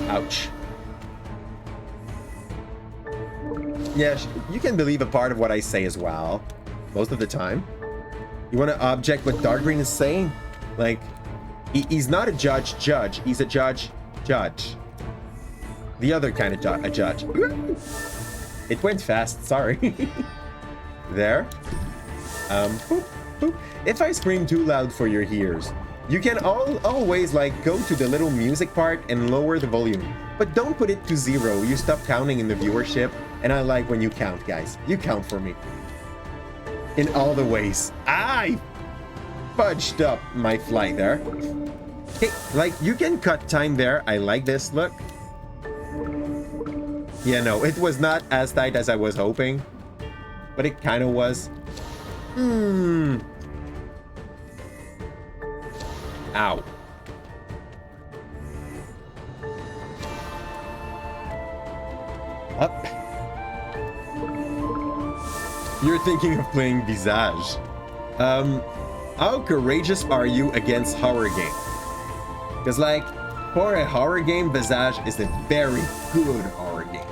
Ouch. Yeah, you can believe a part of what I say as well. Most of the time. You want to object what Dark Green is saying? Like, he's not a judge. He's a judge. The other kind of a judge. It went fast, sorry. There. Boop, boop. If I scream too loud for your ears, you can always like go to the little music part and lower the volume. But don't put it to 0. You stop counting in the viewership. And I like when you count, guys. You count for me. In all the ways. I fudged up my flight there. Okay, like you can cut time there. I like this. Look. Yeah, no, it was not as tight as I was hoping. But it kind of was. Ow. Up. You're thinking of playing Visage. How courageous are you against horror game? Because like, for a horror game, Visage is a very good horror game.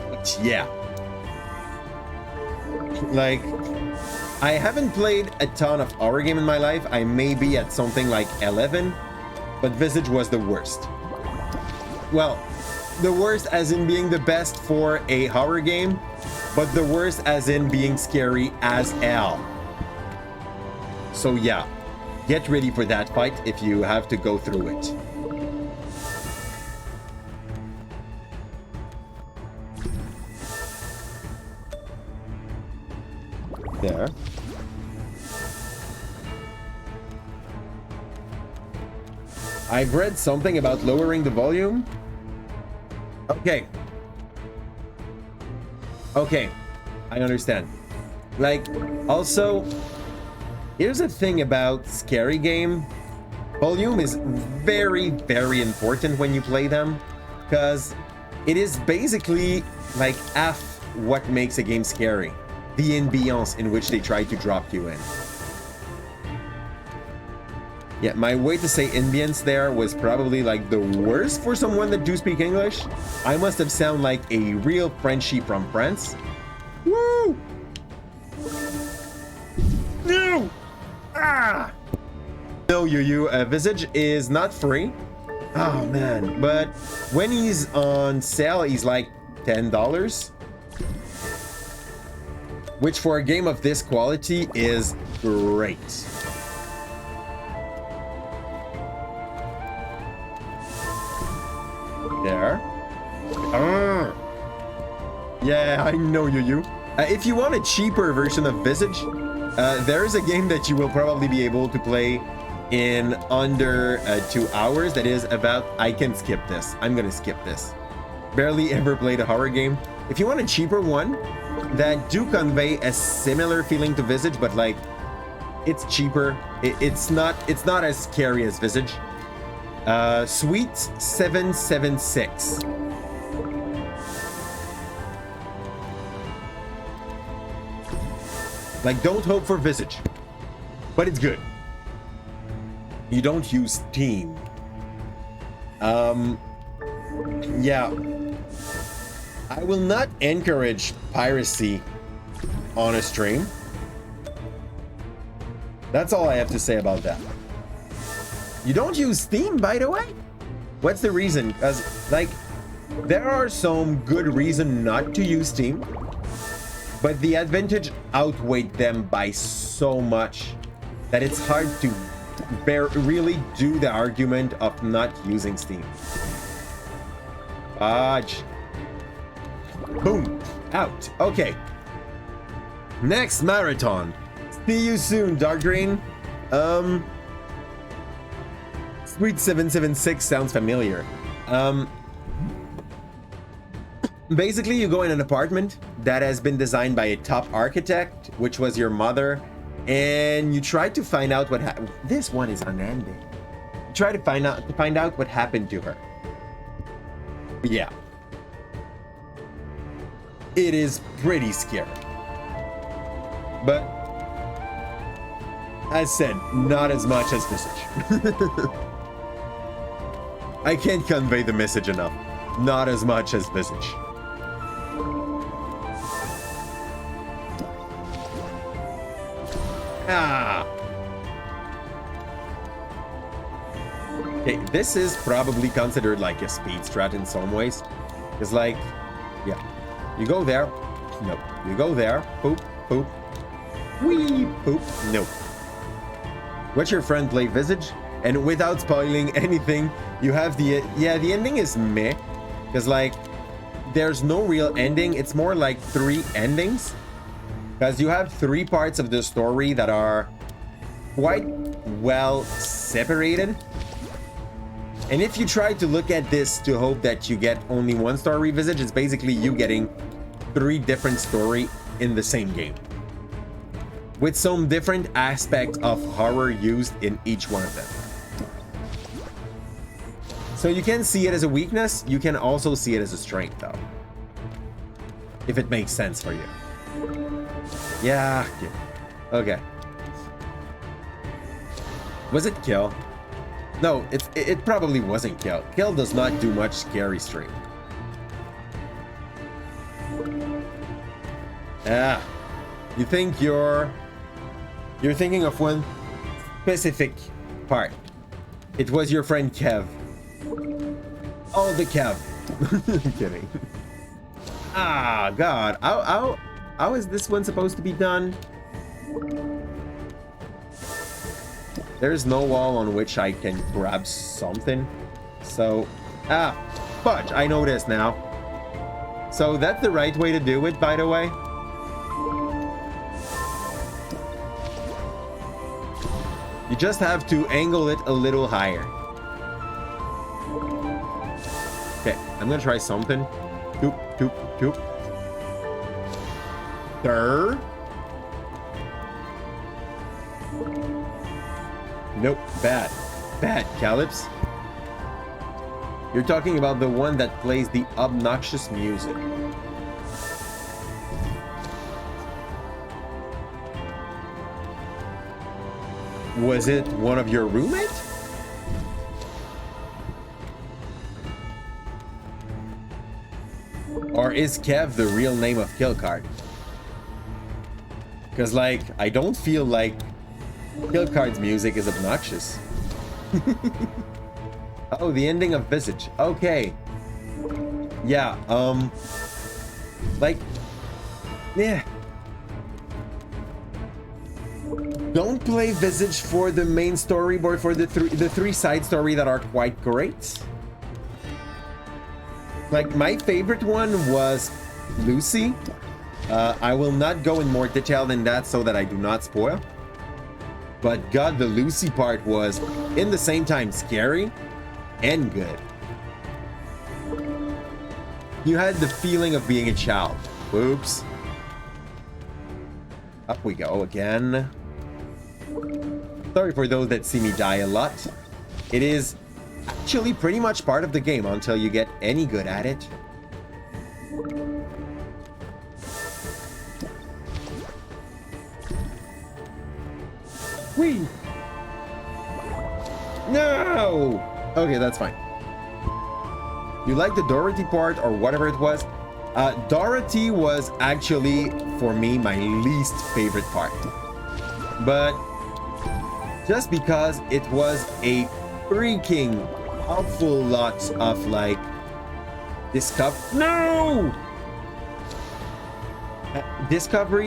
But yeah. Like, I haven't played a ton of horror game in my life. I may be at something like 11, but Visage was the worst. Well, the worst as in being the best for a horror game, but the worst as in being scary as hell. So yeah, get ready for that fight if you have to go through it. There. I've read something about lowering the volume. Okay. Okay, I understand. Like, also, here's the thing about scary game. Volume is very, very important when you play them, because it is basically like half what makes a game scary. The ambiance in which they try to drop you in. Yeah, my way to say ambience there was probably like the worst for someone that do speak English. I must have sound like a real Frenchie from France. Woo! know, you Visage is not free. Oh man, but when he's on sale, he's like $10, which for a game of this quality is great. There. Yeah, I know you. If you want a cheaper version of Visage, there is a game that you will probably be able to play in under 2 hours. That is about... I can skip this. I'm gonna skip this. Barely ever played a horror game. If you want a cheaper one that do convey a similar feeling to Visage, but like it's cheaper, it's not as scary as Visage. Sweet 776. Like, don't hope for Visage, but it's good. You don't use Steam. Yeah. I will not encourage piracy on a stream. That's all I have to say about that. You don't use Steam, by the way? What's the reason? Because, like, there are some good reason not to use Steam, but the advantage outweighed them by so much that it's hard to really do the argument of not using Steam. Fudge. Boom. Out. Okay. Next marathon. See you soon, Dark Green. Sweet 776 sounds familiar. Basically, you go in an apartment that has been designed by a top architect, which was your mother, and you try to find out what happened. This one is unending. You try to find out what happened to her. Yeah. It is pretty scary. But as said, not as much as Visage. I can't convey the message enough. Not as much as Visage. Ah. Okay, this is probably considered like a speed strat in some ways. It's like, yeah, you go there, nope. You go there, poop, poop, wee, poop, nope. Watch your friend play Visage, and without spoiling anything, you have the ending is meh, because like there's no real ending. It's more like 3 endings, because you have 3 parts of the story that are quite well separated. And if you try to look at this to hope that you get only one story Visage, it's basically you getting 3 different stories in the same game, with some different aspects of horror used in each one of them. So you can see it as a weakness, you can also see it as a strength though, if it makes sense for you. Yeah. Okay. Was it kill? No, it probably wasn't kill. Kill does not do much scary stream. Ah. You think you're thinking of one specific part. It was your friend Kev. Oh, the Kev. I'm kidding. Ah, God. How is this one supposed to be done? There's no wall on which I can grab something. So, fudge. I know this now. So that's the right way to do it, by the way. You just have to angle it a little higher. Okay, I'm gonna try something. Toop, toop, toop. There. Nope, bad. Bad, Calypso. You're talking about the one that plays the obnoxious music. Was it one of your roommates? Or is Kev the real name of Killcard? Because, like, I don't feel like Killcard's music is obnoxious. Oh, the ending of Visage. Okay. Yeah, like, yeah. Don't play Visage for the main story, but for the three side story that are quite great. Like, my favorite one was Lucy. I will not go in more detail than that so that I do not spoil. But God, the Lucy part was, in the same time, scary and good. You had the feeling of being a child. Oops. Up we go again. Sorry for those that see me die a lot. It is actually pretty much part of the game until you get any good at it. Whee! No! Okay, that's fine. You like the Dorothy part or whatever it was? Dorothy was actually, for me, my least favorite part. But just because it was a freaking awful lot of, like, discovery,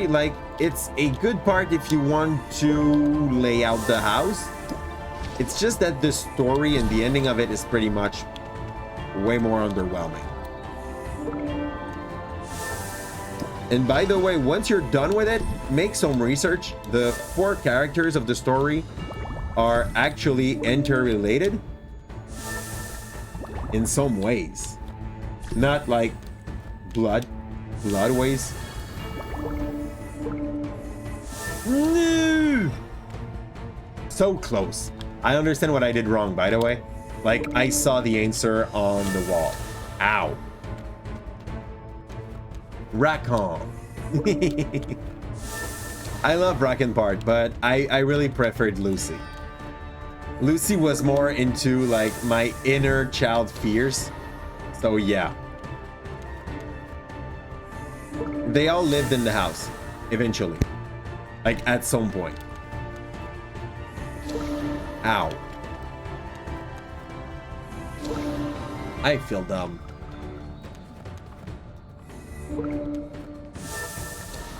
like, it's a good part if you want to lay out the house. It's just that the story and the ending of it is pretty much way more underwhelming. And by the way, once you're done with it, make some research. The 4 characters of the story are actually interrelated in some ways. Not like blood ways. No! So close. I understand what I did wrong, by the way. Like, I saw the answer on the wall. Ow. Rackham. I love Rackham part, but I really preferred Lucy. Lucy was more into, like, my inner child fears. So, yeah. They all lived in the house, eventually. Like, at some point. Ow. I feel dumb.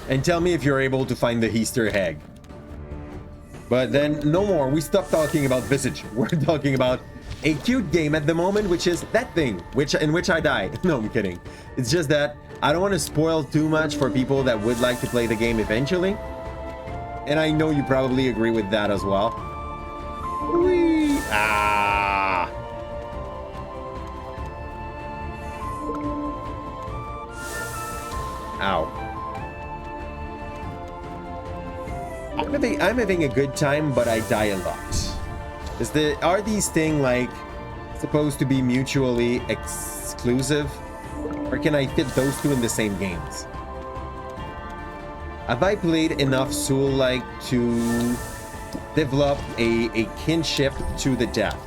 And tell me if you're able to find the Easter egg. But then, no more. We stopped talking about Visage. We're talking about a cute game at the moment, which is that thing, in which I died. No, I'm kidding. It's just that I don't want to spoil too much for people that would like to play the game eventually. And I know you probably agree with that as well. Whee! Ah! Ow. I'm having a good time, but I die a lot. Are these things, like, supposed to be mutually exclusive? Or can I fit those two in the same games? Have I played enough Soul-like to develop a kinship to the death?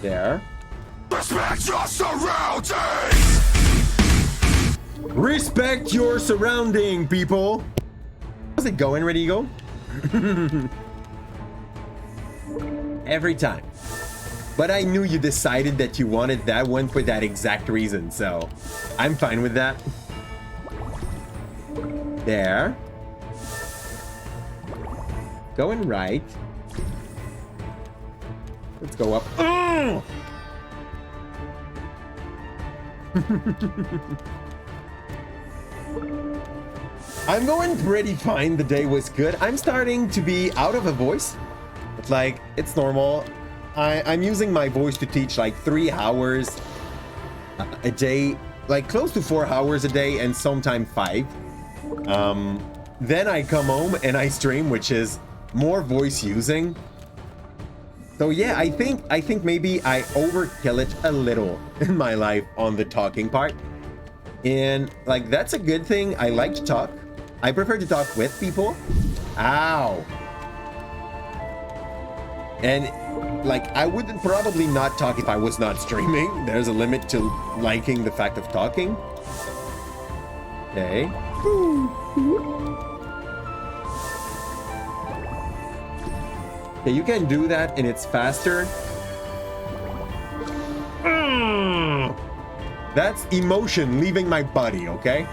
There. Respect your surroundings! Respect your surrounding, people! How's it going, ready to go? Every time. But I knew you decided that you wanted that one for that exact reason, so I'm fine with that. There. Going right. Let's go up. Oh! I'm going pretty fine. The day was good. I'm starting to be out of a voice. It's like, it's normal. I'm using my voice to teach like 3 hours a day, like close to 4 hours a day, and sometimes 5. Then I come home and I stream, which is more voice using. So yeah, I think maybe I overkill it a little in my life on the talking part. And like, that's a good thing. I like to talk. I prefer to talk with people. Ow. And like, I would probably not talk if I was not streaming. There's a limit to liking the fact of talking. Okay. Okay, you can do that and it's faster. That's emotion leaving my body, okay?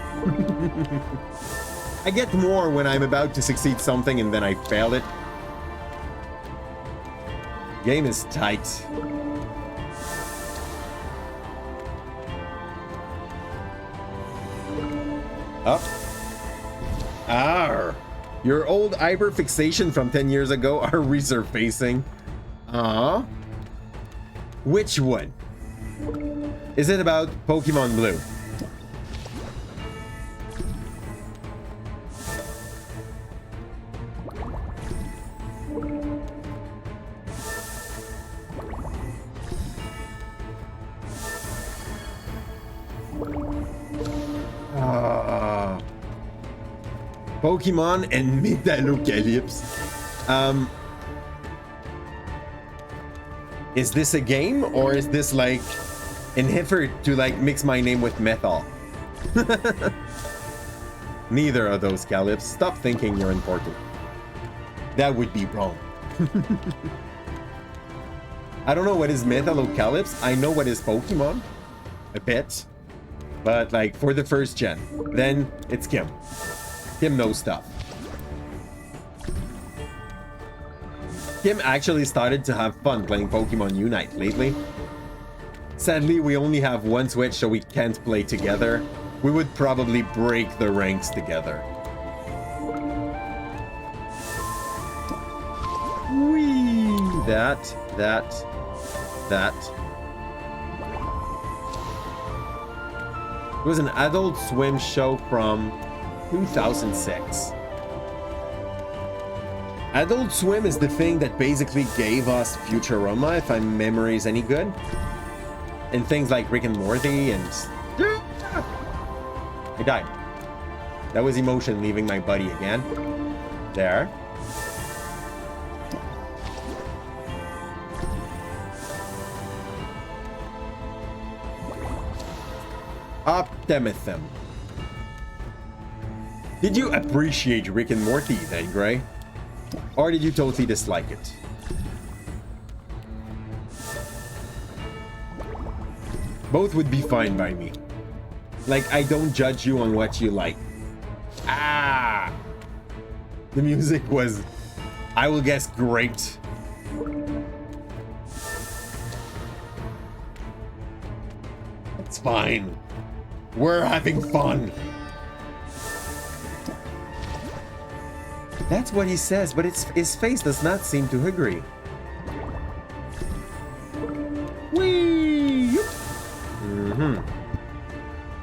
I get more when I'm about to succeed something and then I fail it. Game is tight. Up. Arr. Your old hyperfixation from 10 years ago are resurfacing. Which one? Is it about Pokemon Blue? Pokemon and Metalocalypse. Is this a game or is this like an effort to like mix my name with metal? Neither of those, Calypse. Stop thinking you're important. That would be wrong. I don't know what is Metalocalypse. I know what is Pokemon. A bit. But like for the first gen. Then it's Kim. Kim knows stuff. Kim actually started to have fun playing Pokemon Unite lately. Sadly, we only have one Switch, so we can't play together. We would probably break the ranks together. Whee! That. It was an Adult Swim show from 2006. Adult Swim is the thing that basically gave us Futurama, if my memory is any good. And things like Rick and Morty and... I died. That was emotion leaving my body again. There. Optimism. Did you appreciate Rick and Morty then, Gray? Or did you totally dislike it? Both would be fine by me. Like, I don't judge you on what you like. Ah! The music was, I will guess, great. It's fine. We're having fun. That's what he says, but his face does not seem to agree. Whee!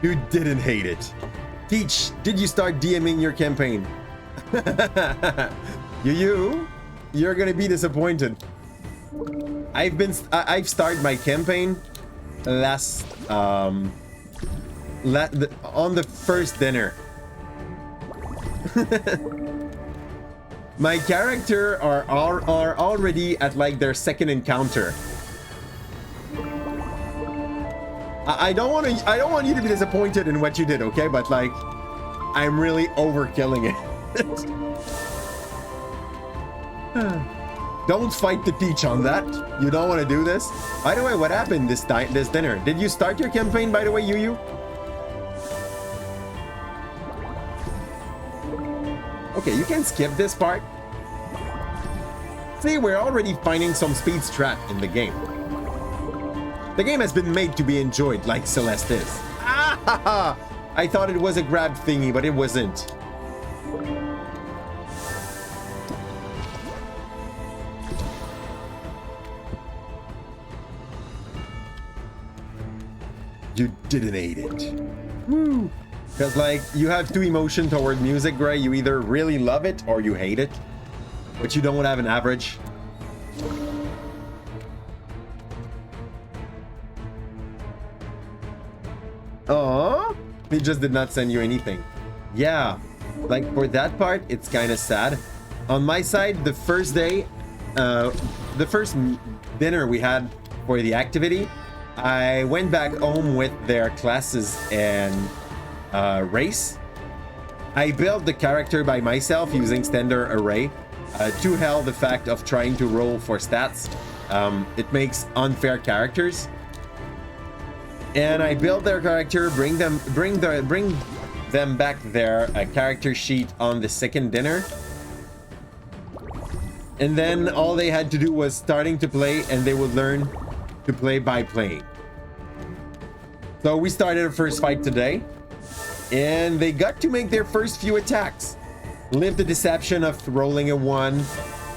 You didn't hate it. Teach, did you start DMing your campaign? You're gonna be disappointed. I've started my campaign last on the first dinner. My character are already at like their second encounter. I don't want you to be disappointed in what you did, okay? But like, I'm really overkilling it. Don't fight the teach on that. You don't want to do this. By the way, what happened this dinner? Did you start your campaign, by the way, Yu? Okay, you can skip this part. See, we're already finding some speed strat in the game. The game has been made to be enjoyed like Celeste is. Ah! I thought it was a grab thingy, but it wasn't. You didn't hate it. Woo! Because, like, you have two emotions toward music, Gray. You either really love it or you hate it. But you don't have an average. Aww. He just did not send you anything. Yeah. Like, for that part, it's kind of sad. On my side, the first day, the first dinner we had for the activity, I went back home with their classes and race. I built the character by myself using standard array to hell the fact of trying to roll for stats. It makes unfair characters. And I built their character, bring them back their character sheet on the second dinner. And then all they had to do was starting to play, and they would learn to play by playing. So we started our first fight today, and they got to make their first few attacks. Live the deception of rolling a 1.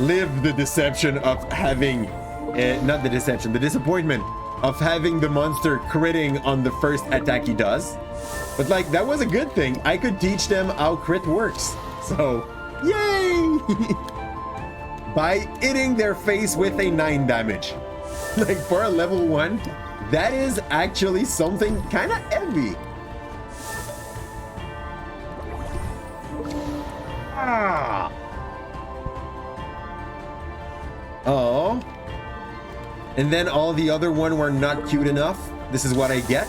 Live the deception of having, not the deception, the disappointment of having the monster critting on the first attack he does. But like, that was a good thing. I could teach them how crit works. So, yay! By hitting their face with a 9 damage. Like, for a level 1, that is actually something kind of heavy. Ah. Oh. And then all the other one were not cute enough. This is what I get.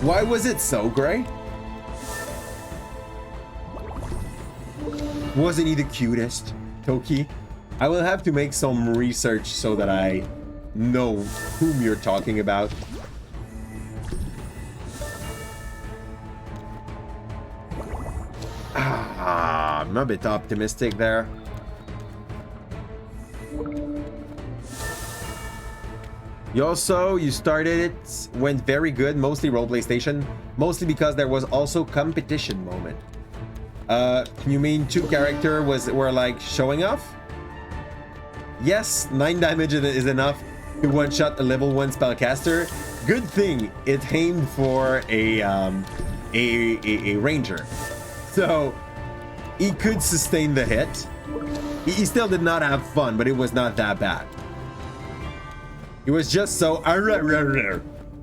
Why was it so, Gray? Wasn't he the cutest, Toki? I will have to make some research so that I know whom you're talking about. I'm a bit optimistic there. You started it, went very good, mostly roleplay station, mostly because there was also competition moment. You mean 2 characters were like showing off? Yes, 9 damage is enough to one-shot a level 1 spellcaster. Good thing it aimed for a ranger, so he could sustain the hit. He still did not have fun, but it was not that bad. It was just so...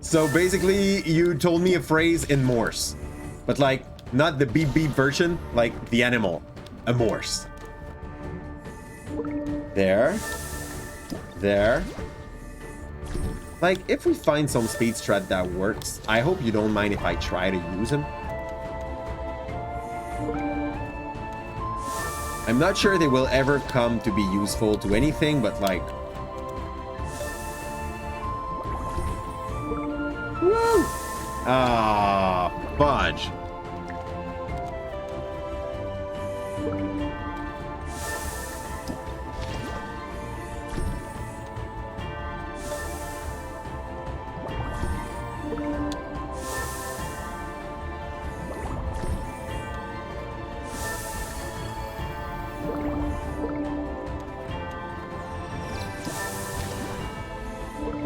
So basically, you told me a phrase in Morse. But like, not the beep beep version, like the animal. A Morse. There. There. Like, if we find some speed strat that works, I hope you don't mind if I try to use them. I'm not sure they will ever come to be useful to anything, but like... Woo! Ah, fudge.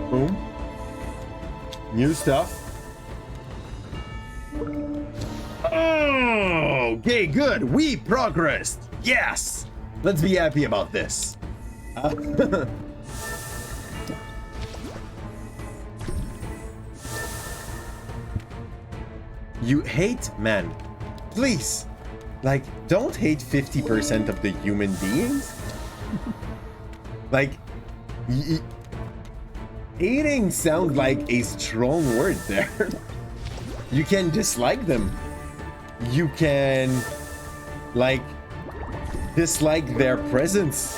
Boom. New stuff. Oh, okay, good. We progressed. Yes. Let's be happy about this. You hate men. Please. Like, don't hate 50% of the human beings. Like, hating sounds like a strong word there. You can dislike them. You can, like, dislike their presence.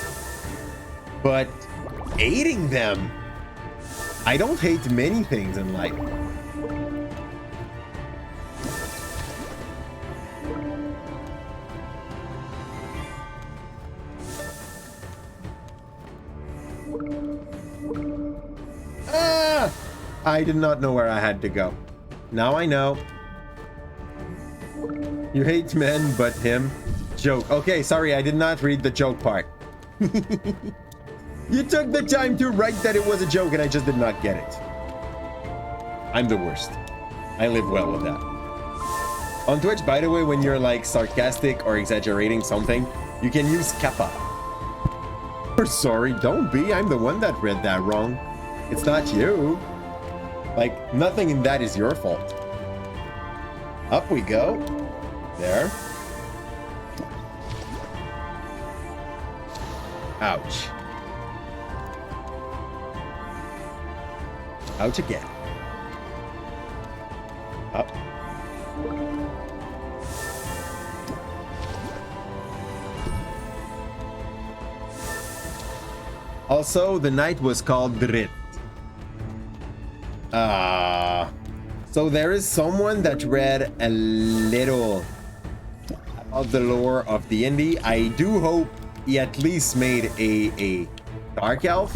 But hating them, I don't hate many things in life. I did not know where I had to go. Now I know. You hate men, but him. Joke. Okay, sorry, I did not read the joke part. You took the time to write that it was a joke and I just did not get it. I'm the worst. I live well with that. On Twitch, by the way, when you're like sarcastic or exaggerating something, you can use kappa. Sorry, don't be. I'm the one that read that wrong. It's not you. Like, nothing in that is your fault. Up we go. There. Ouch. Ouch again. Up. Also, the knight was called Drit. So there is someone that read a little about the lore of D&D. I do hope he at least made a dark elf.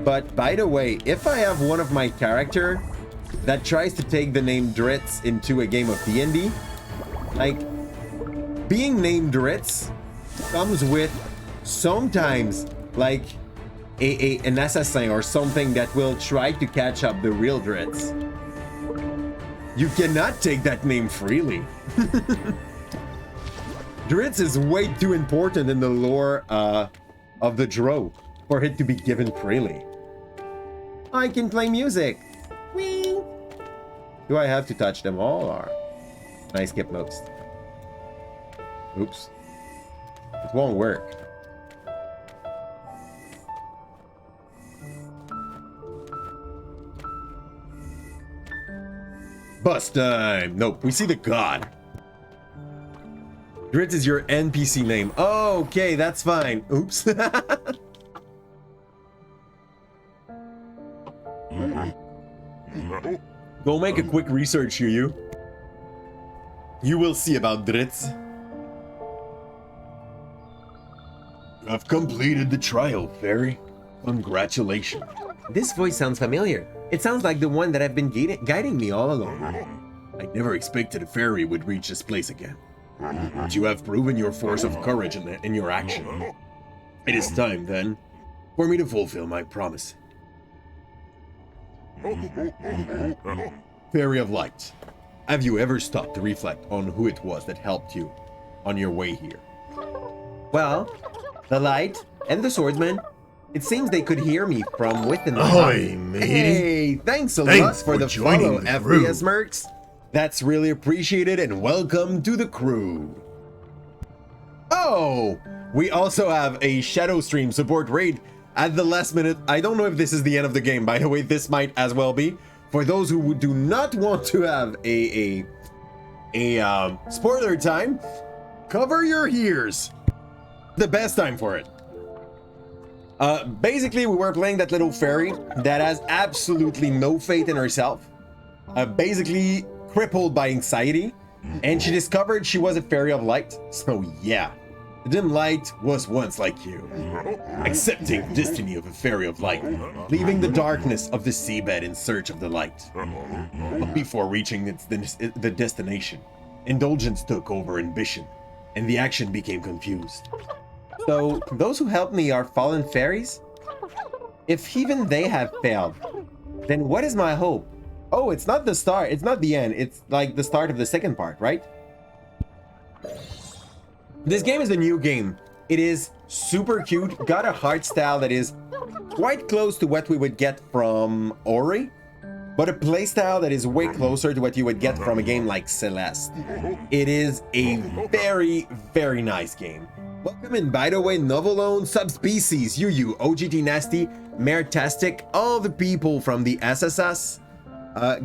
But by the way, if I have one of my character that tries to take the name Dritz into a game of D&D, like, being named Dritz comes with sometimes like an assassin or something that will try to catch up the real Dritz. You cannot take that name freely. Dritz is way too important in the lore of the Drow for it to be given freely. I can play music. Whee! Do I have to touch them all, or can I skip most? Oops. It won't work. Bust time. Nope, we see the god. Dritz is your NPC name. Oh, okay, that's fine. Oops. Go make a quick research, you. You will see about Dritz. I've completed the trial, fairy. Congratulations. This voice sounds familiar. It sounds like the one that have been guiding me all along. I never expected a fairy would reach this place again. But you have proven your force of courage in your action. It is time, then, for me to fulfill my promise. Fairy of Light, have you ever stopped to reflect on who it was that helped you on your way here? Well, the light and the swordsman. It seems they could hear me from within the Ahoy, matey. Hey, thanks a lot for the follow, FBS Mercs. That's really appreciated, and welcome to the crew. Oh, we also have a Shadow Stream support raid at the last minute. I don't know if this is the end of the game, by the way. This might as well be. For those who do not want to have a spoiler time, cover your ears. The best time for it. Basically, we were playing that little fairy that has absolutely no faith in herself, basically crippled by anxiety, and she discovered she was a fairy of light. So yeah, the dim light was once like you, accepting the destiny of a fairy of light, leaving the darkness of the seabed in search of the light. But before reaching the destination, indulgence took over ambition, and the action became confused. So, those who helped me are fallen fairies? If even they have failed, then what is my hope? Oh, it's not the start, it's not the end, it's like the start of the second part, right? This game is a new game. It is super cute, got a art style that is quite close to what we would get from Ori, but a playstyle that is way closer to what you would get from a game like Celeste. It is a very, very nice game. Welcome in, by the way, Novolone, Subspecies, Yu, OGT Nasty, Mertastic, all the people from the SSS.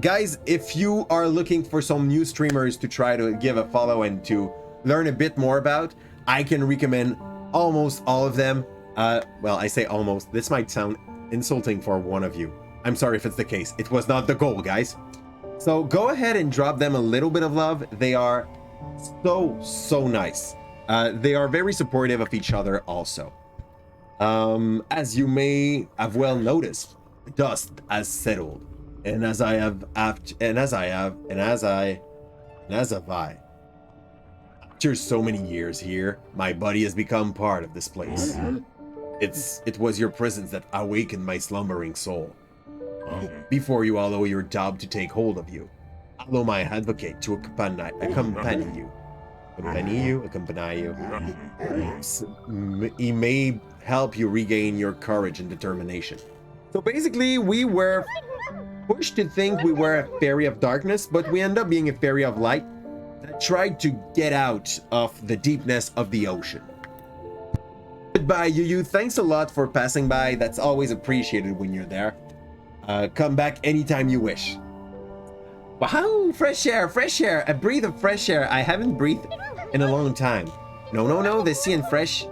Guys, if you are looking for some new streamers to try to give a follow and to learn a bit more about, I can recommend almost all of them. Well, I say almost. This might sound insulting for one of you. I'm sorry if it's the case. It was not the goal, guys. So go ahead and drop them a little bit of love. They are so nice. They are very supportive of each other also. As you may have well noticed, dust has settled, and as have I. After so many years here, my body has become part of this place. It was your presence that awakened my slumbering soul. Before you allow your doubt to take hold of you, allow my advocate to accompany you. Accompany you. He may help you regain your courage and determination. So basically, we were pushed to think we were a fairy of darkness, but we end up being a fairy of light that tried to get out of the deepness of the ocean. Goodbye, Yu. Thanks a lot for passing by. That's always appreciated when you're there. Come back anytime you wish. Wow, fresh air, fresh air. A breath of fresh air. I haven't breathed in a long time. No, no, no. The sea and fresh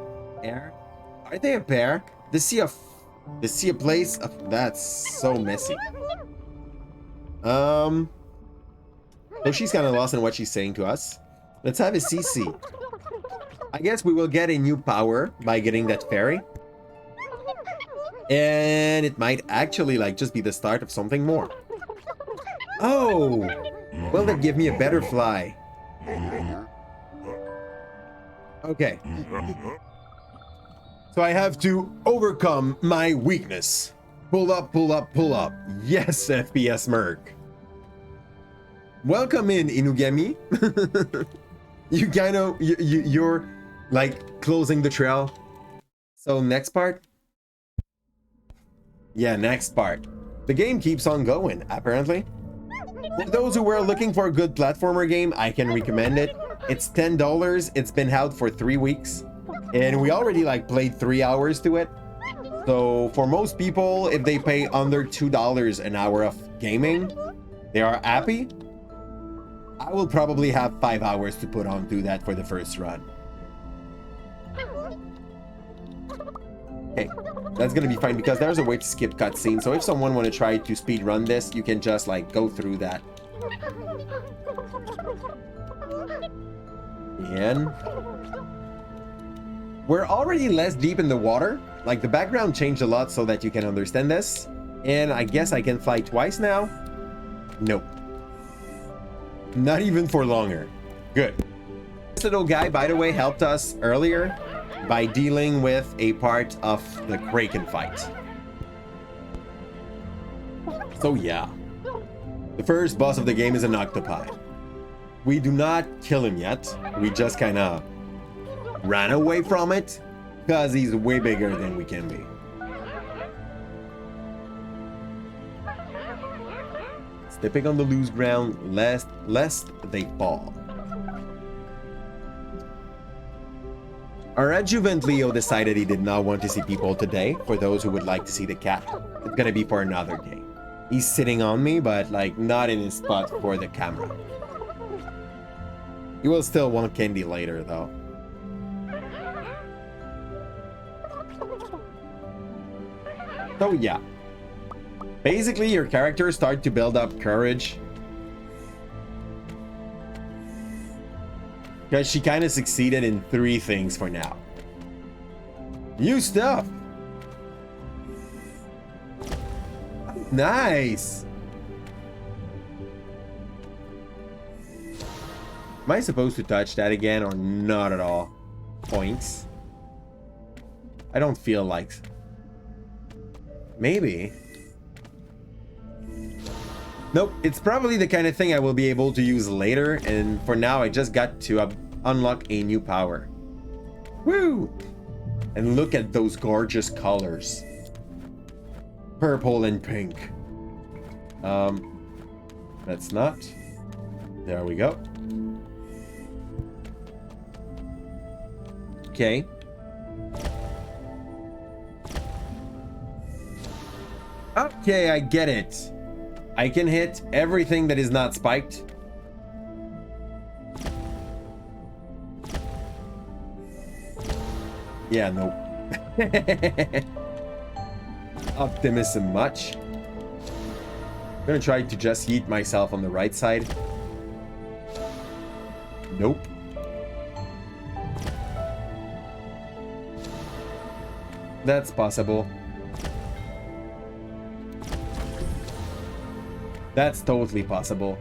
air. Are they a pair? The sea a place of... That's so messy. So she's kind of lost in what she's saying to us. Let's have a CC. I guess we will get a new power by getting that fairy. And it might actually like just be the start of something more. Oh, will that give me a better fly? Okay. So I have to overcome my weakness. Pull up, pull up, pull up. Yes, FPS Merc. Welcome in, Inugami. You kind of, you're like closing the trail. So next part? Yeah, next part. The game keeps on going, apparently. For those who were looking for a good platformer game, I can recommend it. It's $10. It's been out for 3 weeks. And we already like played 3 hours to it. So for most people, if they pay under $2 an hour of gaming, they are happy. I will probably have 5 hours to put on to that for the first run. Okay, that's gonna be fine because there's a way to skip cutscenes. So if someone want to try to speed run this, you can just like go through that. And we're already less deep in the water. Like the background changed a lot so that you can understand this. And I guess I can fly twice now. Nope. Not even for longer. Good. This little guy, by the way, helped us earlier by dealing with a part of the Kraken fight. So yeah. The first boss of the game is an octopi. We do not kill him yet. We just kind of ran away from it because he's way bigger than we can be. Stepping on the loose ground lest they fall. Our adjuvant Leo decided he did not want to see people today. For those who would like to see the cat, it's gonna be for another day. He's sitting on me, but like not in his spot for the camera. He will still want candy later though. So yeah. Basically, your characters start to build up courage. Because she kind of succeeded in 3 things for now. New stuff! Nice! Am I supposed to touch that again or not at all? Points? I don't feel like... Maybe. Nope, it's probably the kind of thing I will be able to use later, and for now I just got to unlock a new power. Woo! And look at those gorgeous colors. Purple and pink. That's not. There we go. Okay. Okay, I get it. I can hit everything that is not spiked. Yeah, nope. Optimism much. I'm gonna try to just yeet myself on the right side. Nope. That's possible. That's totally possible.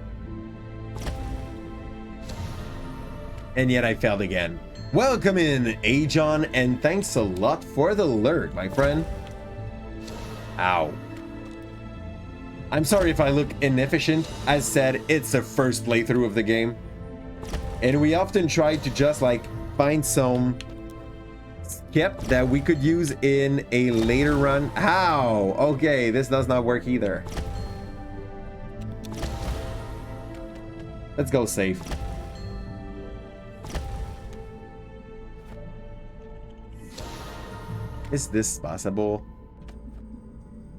And yet I failed again. Welcome in, Ajon, and thanks a lot for the alert, my friend. Ow. I'm sorry if I look inefficient. As said, it's the first playthrough of the game. And we often try to just like find some skip that we could use in a later run. Ow! Okay, this does not work either. Let's go safe. Is this possible?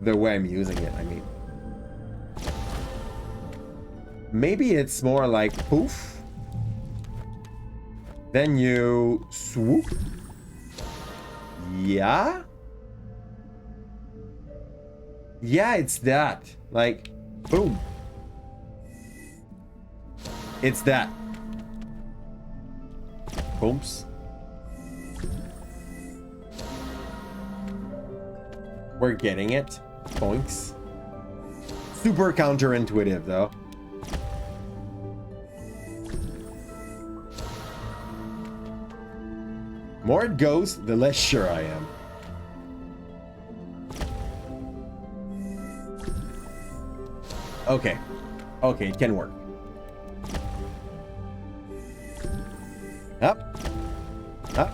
The way I'm using it, I mean. Maybe it's more like poof. Then you swoop. Yeah? Yeah, it's that. Like, boom. It's that. Booms. We're getting it. Points. Super counterintuitive, though. More it goes, the less sure I am. Okay. Okay, it can work. Up. Up.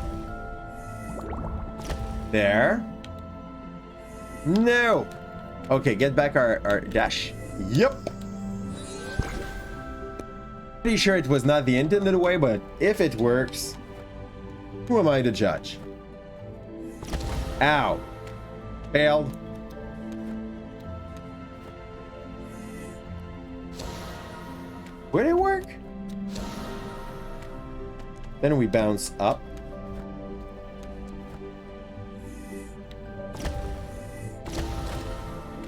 There. No. Okay, get back our dash. Yep. Pretty sure it was not the intended way, but if it works, who am I to judge? Ow. Failed. Would it work? Then we bounce up.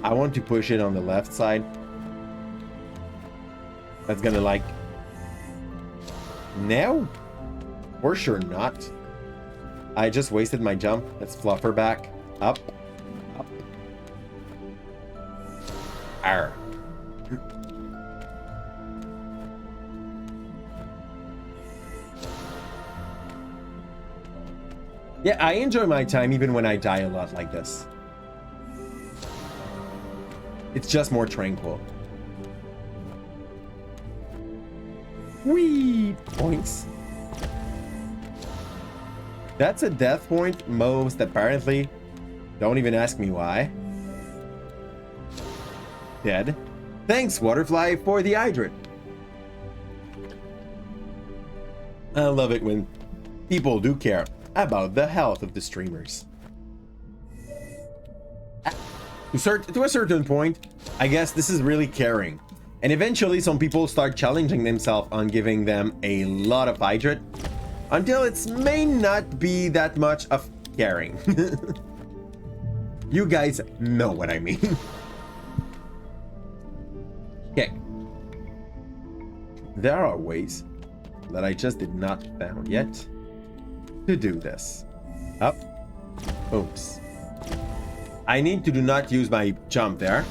I want to push it on the left side. That's gonna like... No? For sure not. I just wasted my jump. Let's fluff her back. Up. Up. Arr. Yeah, I enjoy my time even when I die a lot like this. It's just more tranquil. Whee! Points. That's a death point, most apparently. Don't even ask me why. Dead. Thanks, Waterfly, for the hydrant. I love it when people do care about the health of the streamers. To a certain point, I guess this is really caring. And eventually some people start challenging themselves on giving them a lot of hydrate until it may not be that much of caring. You guys know what I mean. Okay. There are ways that I just did not found yet to do this. Up. Oops. I need to do not use my jump there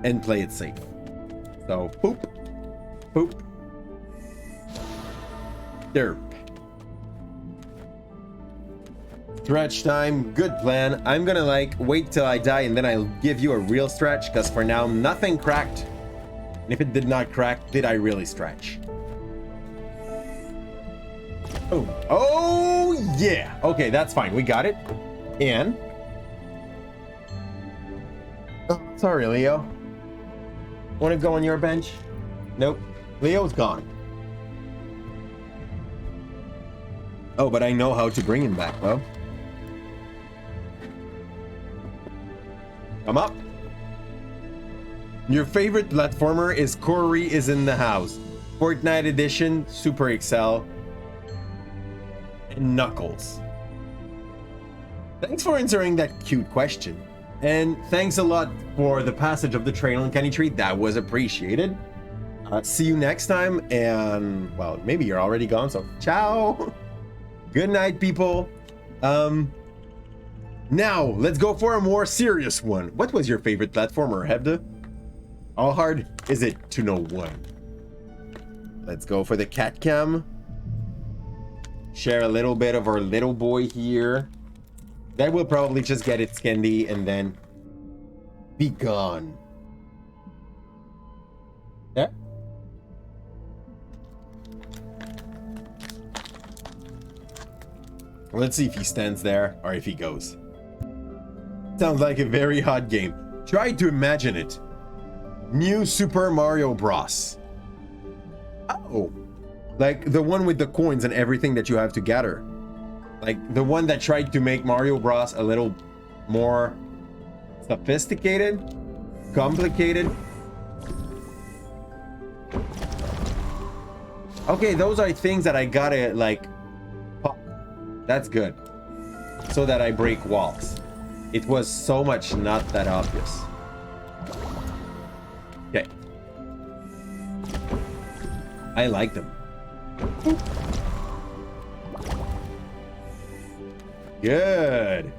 and play it safe. So, boop, boop, derp. Stretch time, good plan. I'm gonna like wait till I die and then I'll give you a real stretch, because for now nothing cracked. And if it did not crack, did I really stretch? Oh, oh yeah. Okay, that's fine. We got it. And oh, sorry, Leo. Want to go on your bench? Nope. Leo's gone. Oh, but I know how to bring him back, though. Come up. Your favorite platformer is Corey is in the House. Fortnite Edition, Super Excel, and Knuckles. Thanks for answering that cute question. And thanks a lot for the passage of the trail on Kenny Tree. That was appreciated. See you next time. And, well, maybe you're already gone, so ciao. Good night, people. Now, let's go for a more serious one. What was your favorite platformer, Hebda? How hard is it to know one? Let's go for the cat cam. Share a little bit of our little boy here. That will probably just get its candy and then be gone. Yeah. Let's see if he stands there or if he goes. Sounds like a very hot game. Try to imagine it. New Super Mario Bros. Oh. Like the one with the coins and everything that you have to gather. Like the one that tried to make Mario Bros a little more sophisticated, complicated. Okay, those are things that I gotta, like, pop. That's good. So that I break walls. It was so much not that obvious. Okay. I like them. Good.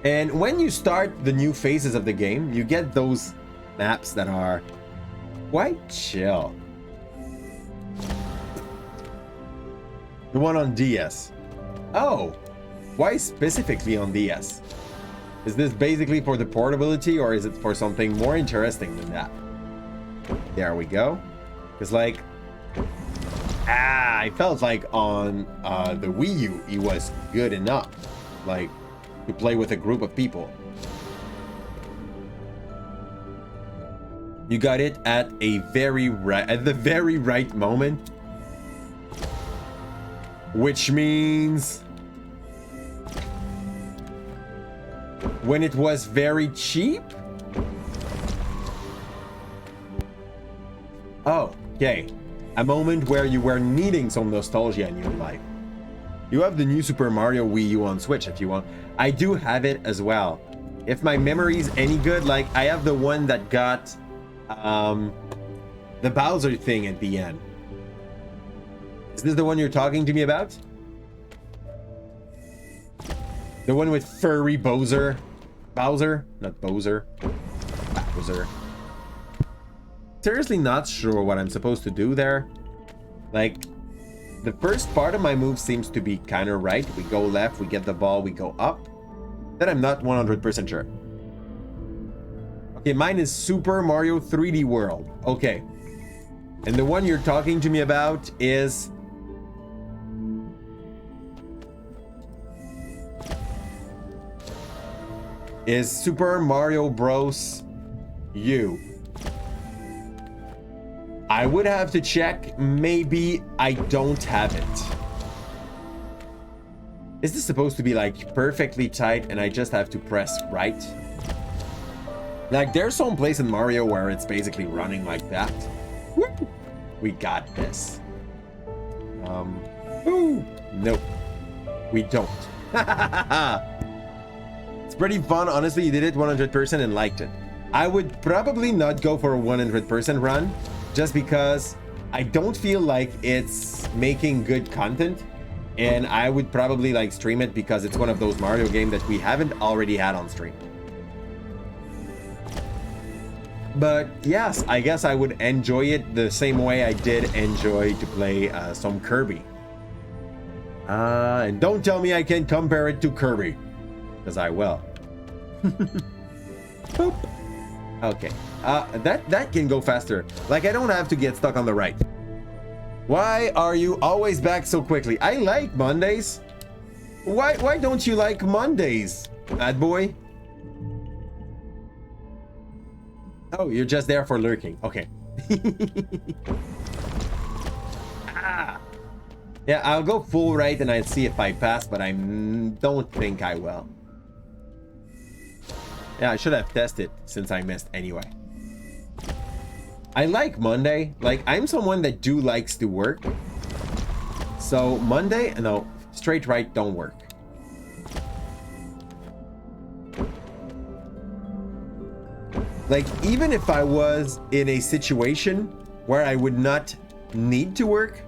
And when you start the new phases of the game, you get those maps that are quite chill. The one on DS. Oh, why specifically on DS? Is this basically for the portability, or is it for something more interesting than that? There we go. Because, like, I felt like on the Wii U, it was good enough, like, to play with a group of people. You got it at the very right moment, which means when it was very cheap. Oh, okay. A moment where you were needing some nostalgia in your life. You have the new Super Mario Wii U on Switch if you want. I do have it as well. If my memory is any good, like, I have the one that got the Bowser thing at the end. Is this the one you're talking to me about? The one with furry Bowser? Bowser? Not Bowser. Bowser. Seriously not sure what I'm supposed to do there. Like, the first part of my move seems to be kind of right. We go left, we get the ball, we go up. Then I'm not 100% sure. Okay, mine is Super Mario 3D World. Okay. And the one you're talking to me about is... Super Mario Bros. U. I would have to check. Maybe I don't have it. Is this supposed to be like perfectly tight and I just have to press right? Like, there's some place in Mario where it's basically running like that. Woo! We got this. Ooh, nope. We don't. It's pretty fun. Honestly, you did it 100% and liked it. I would probably not go for a 100% run, just because I don't feel like it's making good content, and I would probably like stream it because it's one of those Mario games that we haven't already had on stream. But yes, I guess I would enjoy it the same way I did enjoy to play some Kirby. And don't tell me I can compare it to Kirby, because I will. Boop. Okay, that can go faster. Like, I don't have to get stuck on the right. Why are you always back so quickly? I like Mondays. Why don't you like Mondays, bad boy? Oh, you're just there for lurking. Okay. Ah. Yeah, I'll go full right and I'll see if I pass, but I don't think I will. Yeah, I should have tested since I missed anyway. I like Monday. Like, I'm someone that likes to work. So Monday, no, straight right don't work. Like, even if I was in a situation where I would not need to work,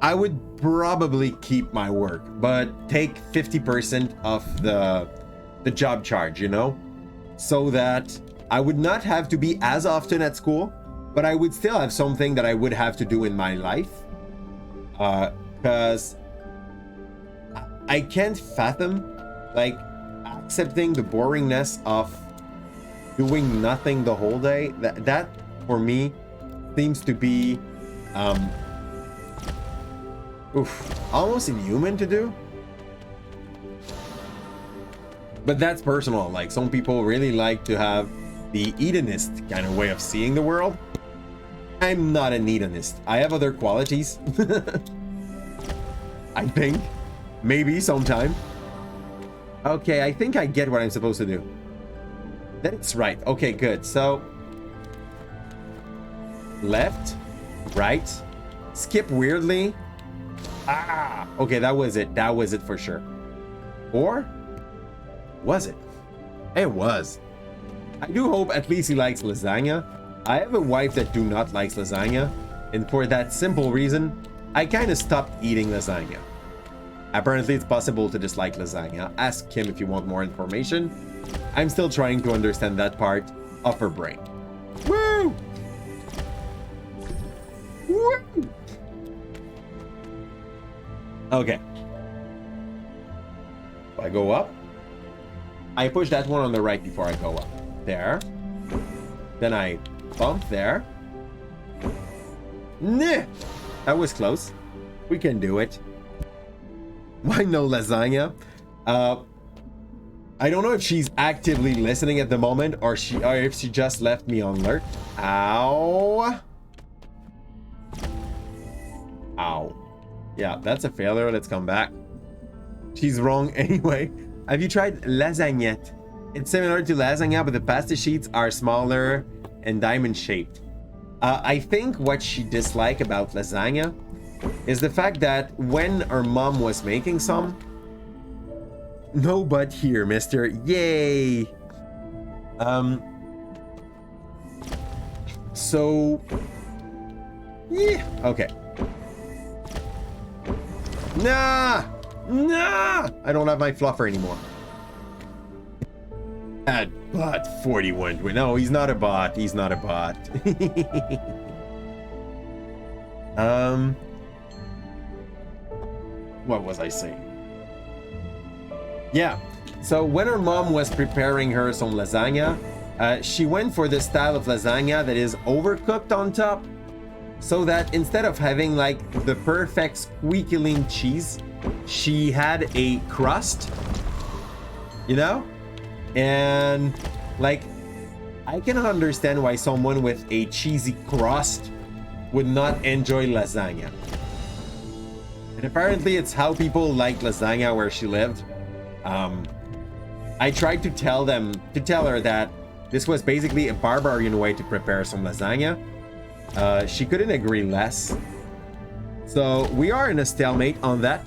I would probably keep my work, but take 50% of the job charge, you know? So that I would not have to be as often at school, but I would still have something that I would have to do in my life. Because I can't fathom, like, accepting the boringness of doing nothing the whole day. That for me seems to be almost inhuman to do. But that's personal. Like, some people really like to have the hedonist kind of way of seeing the world. I'm not an hedonist. I have other qualities. I think. Maybe sometime. Okay, I think I get what I'm supposed to do. That's right. Okay, good. So left, right? Skip weirdly. Ah, okay, that was it. That was it for sure. Or was it? It was. I do hope at least he likes lasagna. I have a wife that do not likes lasagna, and for that simple reason, I kind of stopped eating lasagna. Apparently, it's possible to dislike lasagna. Ask him if you want more information. I'm still trying to understand that part of her brain. Woo! Woo! Okay. I go up. I push that one on the right before I go up. There. Then I bump there. Nah! That was close. We can do it. Why no lasagna? I don't know if she's actively listening at the moment or if she just left me on alert. Ow. Ow. Yeah, that's a failure. Let's come back. She's wrong anyway. Have you tried lasagnette? It's similar to lasagna, but the pasta sheets are smaller and diamond shaped. I think what she disliked about lasagna is the fact that when her mom was making some, no but here, mister. Yay! So... yeah, okay. Nah! Nah! I don't have my fluffer anymore. At bot 41. No, he's not a bot. He's not a bot. What was I saying? Yeah. So when her mom was preparing her some lasagna, she went for the style of lasagna that is overcooked on top, so that instead of having like the perfect squeaking cheese, she had a crust, you know? And like, I can understand why someone with a cheesy crust would not enjoy lasagna. And apparently it's how people like lasagna where she lived. I tried to tell her that this was basically a barbarian way to prepare some lasagna. She couldn't agree less. So we are in a stalemate on that.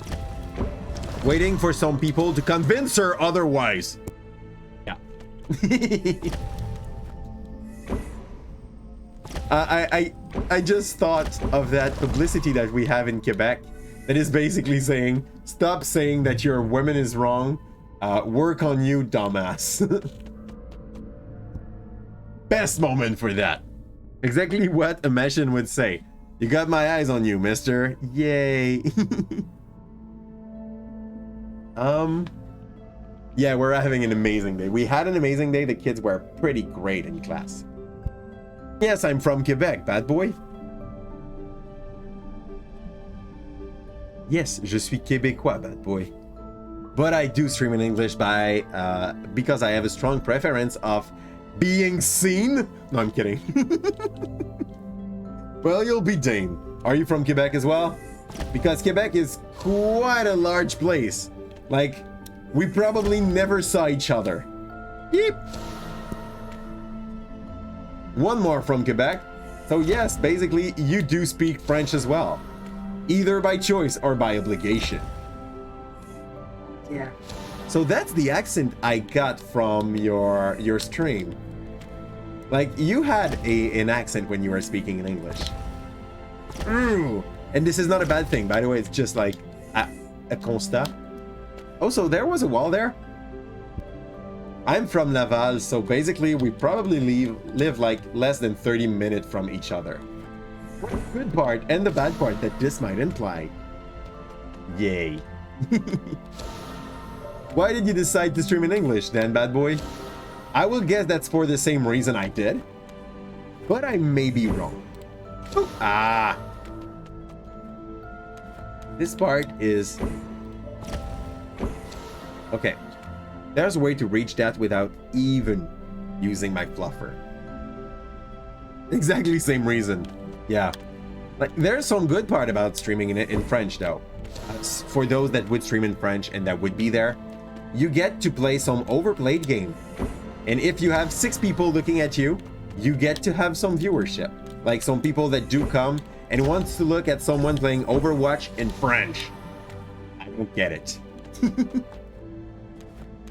Waiting for some people to convince her otherwise. Yeah. I just thought of that publicity that we have in Quebec that is basically saying, stop saying that your woman is wrong. Work on you, dumbass. Best moment for that. Exactly what a Machine would say. You got my eyes on you, mister. Yay. Yeah, we're having an amazing day. We had an amazing day. The kids were pretty great in class. Yes, I'm from Quebec, bad boy. Yes, je suis québécois, bad boy. But I do stream in English because I have a strong preference of being seen. No, I'm kidding. Well, you'll be Dane. Are you from Quebec as well? Because Quebec is quite a large place. Like, we probably never saw each other. Yep. One more from Quebec. So yes, basically, you do speak French as well. Either by choice or by obligation. Yeah. So that's the accent I got from your stream. Like, you had an accent when you were speaking in English. Ooh. And this is not a bad thing, by the way. It's just like a constat. Oh, so there was a wall there? I'm from Laval, so basically we probably live like less than 30 minutes from each other. The good part and the bad part that this might imply. Yay. Why did you decide to stream in English then, bad boy? I will guess that's for the same reason I did. But I may be wrong. Oh, ah. This part is... okay. There's a way to reach that without even using my fluffer. Exactly same reason. Yeah. Like, there's some good part about streaming in French, though. For those that would stream in French and that would be there, you get to play some overplayed game. And if you have 6 people looking at you, you get to have some viewership. Like some people that do come and he wants to look at someone playing Overwatch in French. I don't get it.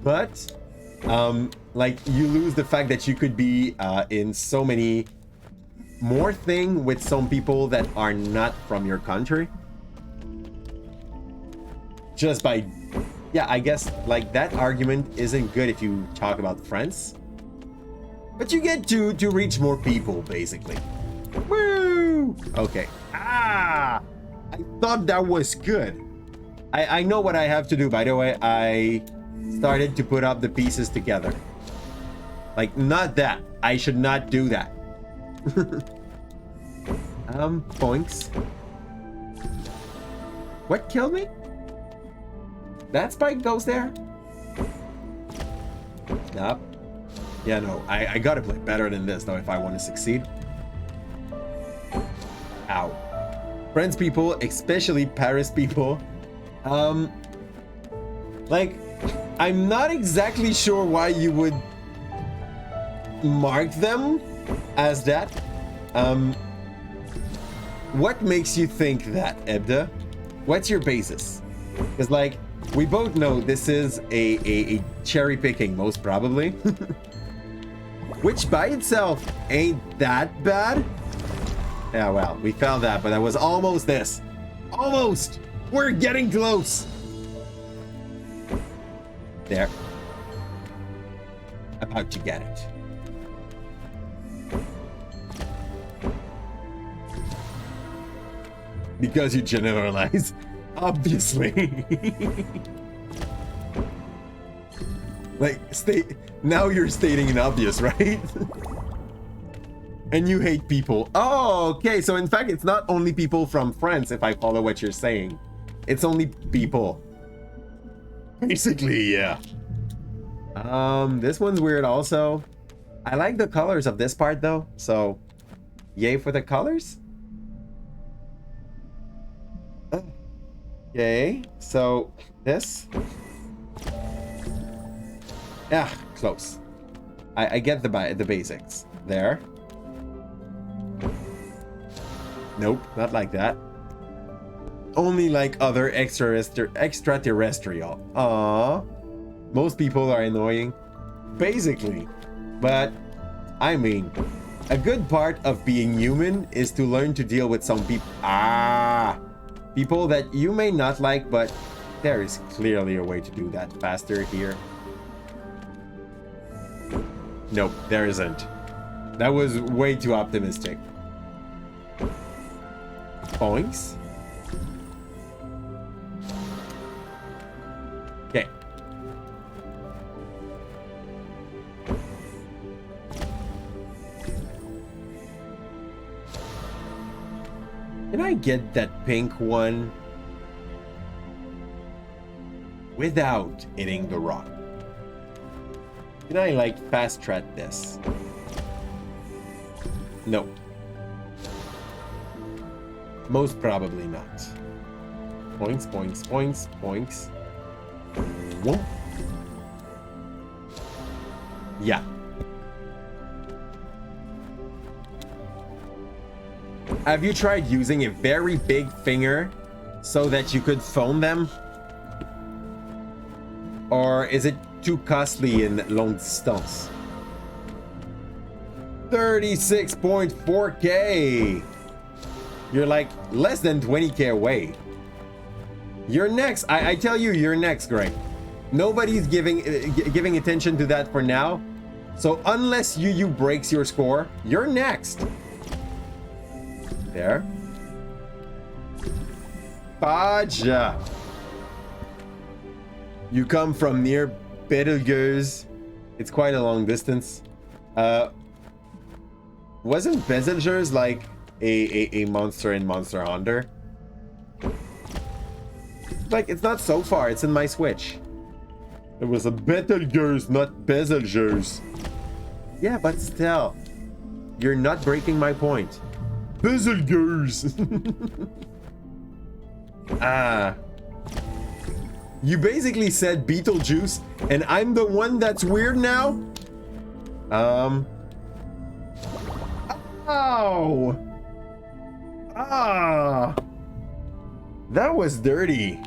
But like, you lose the fact that you could be in so many more thing with some people that are not from your country. Just by, yeah, I guess like that argument isn't good if you talk about France, but you get to reach more people basically. Woo! Okay. I thought that was good. I know what I have to do, by the way. I started to put up the pieces together. Like, not that. I should not do that. Points. What killed me? That spike goes there? Nope. Yeah, no. I gotta play better than this, though, if I want to succeed. Ow. French people, especially Paris people. Like, I'm not exactly sure why you would mark them as that. What makes you think that, Ebda? What's your basis? Because, like, we both know this is a cherry picking, most probably. Which by itself ain't that bad. Yeah, well, we found that, but that was almost this. Almost! We're getting close! There. About to get it. Because you generalize. Obviously. Like, now you're stating an obvious, right? And you hate people. Oh, okay. So in fact, it's not only people from France, if I follow what you're saying. It's only people. Basically, yeah. This one's weird also. I like the colors of this part though. So, yay for the colors. Yay. So, this. Yeah, close. I get the basics. There. Nope, not like that. Only like other extraterrestrial. Aww. Most people are annoying. Basically. But, I mean, a good part of being human is to learn to deal with some people. People that you may not like, but there is clearly a way to do that faster here. Nope, there isn't. That was way too optimistic. Points. Okay. Can I get that pink one without hitting the rock? Can I like fast track this? No. Most probably not. Points, points, points, points. Whoa. Yeah. Have you tried using a very big finger so that you could phone them? Or is it too costly in long distance? 36.4k. You're like less than 20k away. You're next. I tell you, you're next, Greg. Nobody's giving attention to that for now. So unless you breaks your score, you're next. There. Paja. You come from near Betelgeuse. It's quite a long distance. Wasn't Betelgeuse like a monster in Monster Hunter? Like, it's not so far. It's in my Switch. It was a Betelgeuse, not Betelgeuse. Yeah, but still. You're not breaking my point. Betelgeuse. You basically said Beetlejuice, and I'm the one that's weird now? Ow! Ah! That was dirty.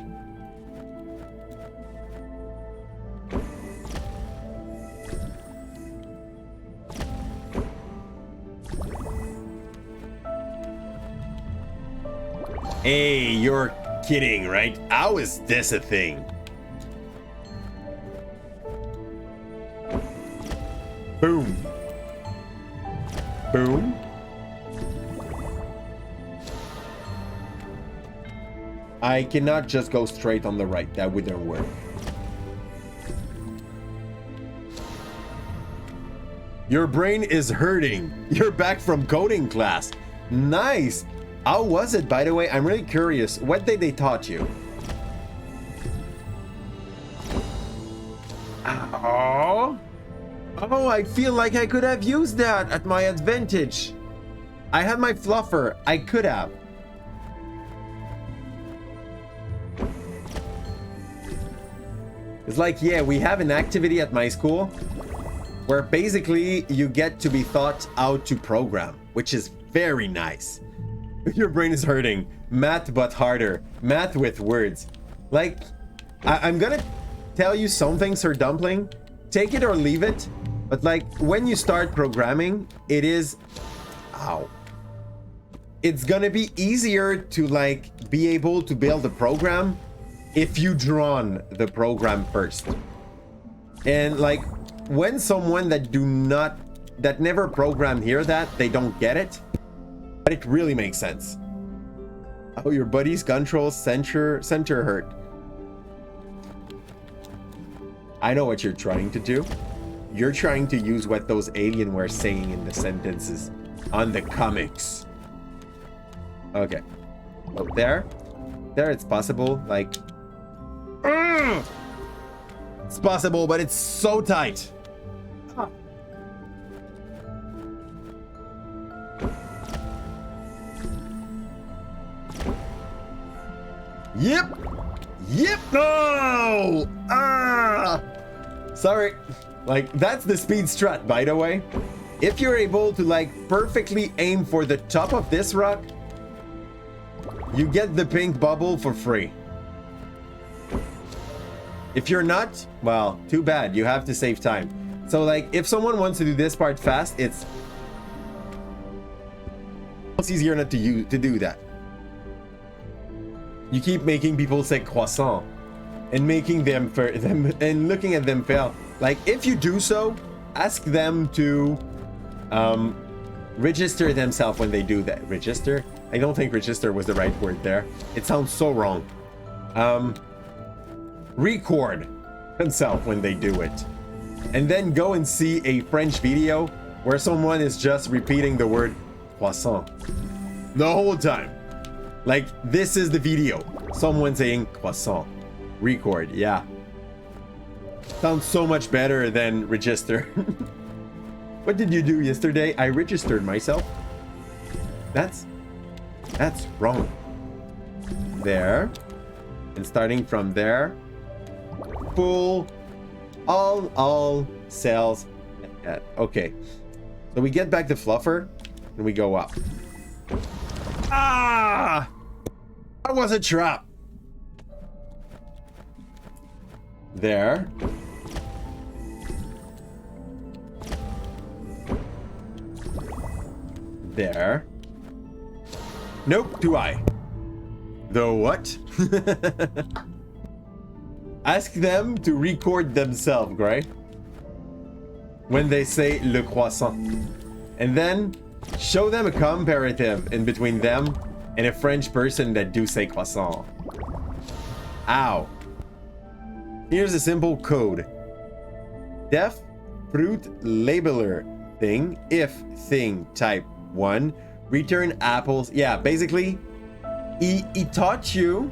Hey, you're kidding, right? How is this a thing? Boom. Boom. I cannot just go straight on the right. That wouldn't work. Your brain is hurting. You're back from coding class. Nice. How was it, by the way? I'm really curious. What did they taught you? Oh. Oh, I feel like I could have used that at my advantage. I had my fluffer. I could have. It's like, yeah, we have an activity at my school where basically you get to be taught how to program, which is very nice. Your brain is hurting. Math, but harder. Math with words. Like, I'm gonna tell you something, Sir Dumpling. Take it or leave it. But like, when you start programming, it is... Ow. It's gonna be easier to like, be able to build a program if you drawn the program first. And like, when someone that never programmed hear that, they don't get it. But it really makes sense. Oh, your buddy's control center hurt. I know what you're trying to do. You're trying to use what those aliens were saying in the sentences on the comics. Okay. Oh, there it's possible. Like, it's possible, but it's so tight. Yep. No. Sorry. Like, that's the speed strat, by the way. If you're able to like perfectly aim for the top of this rock, you get the pink bubble for free. If you're not, well, too bad. You have to save time. So like, if someone wants to do this part fast, it's easier not to do that. You keep making people say croissant and making them and looking at them fail. Like, if you do so, ask them to register themselves when they do that. Register? I don't think register was the right word there. It sounds so wrong. Record themselves when they do it. And then go and see a French video where someone is just repeating the word croissant the whole time. Like, this is the video. Someone saying croissant. Record, yeah. Sounds so much better than register. What did you do yesterday? I registered myself. That's wrong. There. And starting from there. Full. All cells. Okay. So we get back the fluffer. And we go up. Ah! That was a trap. There. There. Nope, too high. The what? Ask them to record themselves, right? When they say le croissant. And then show them a comparative in between them and a French person that do say croissant. Ow. Here's a simple code. Def fruit labeler thing, if thing type 1, return apples. Yeah, basically, he taught you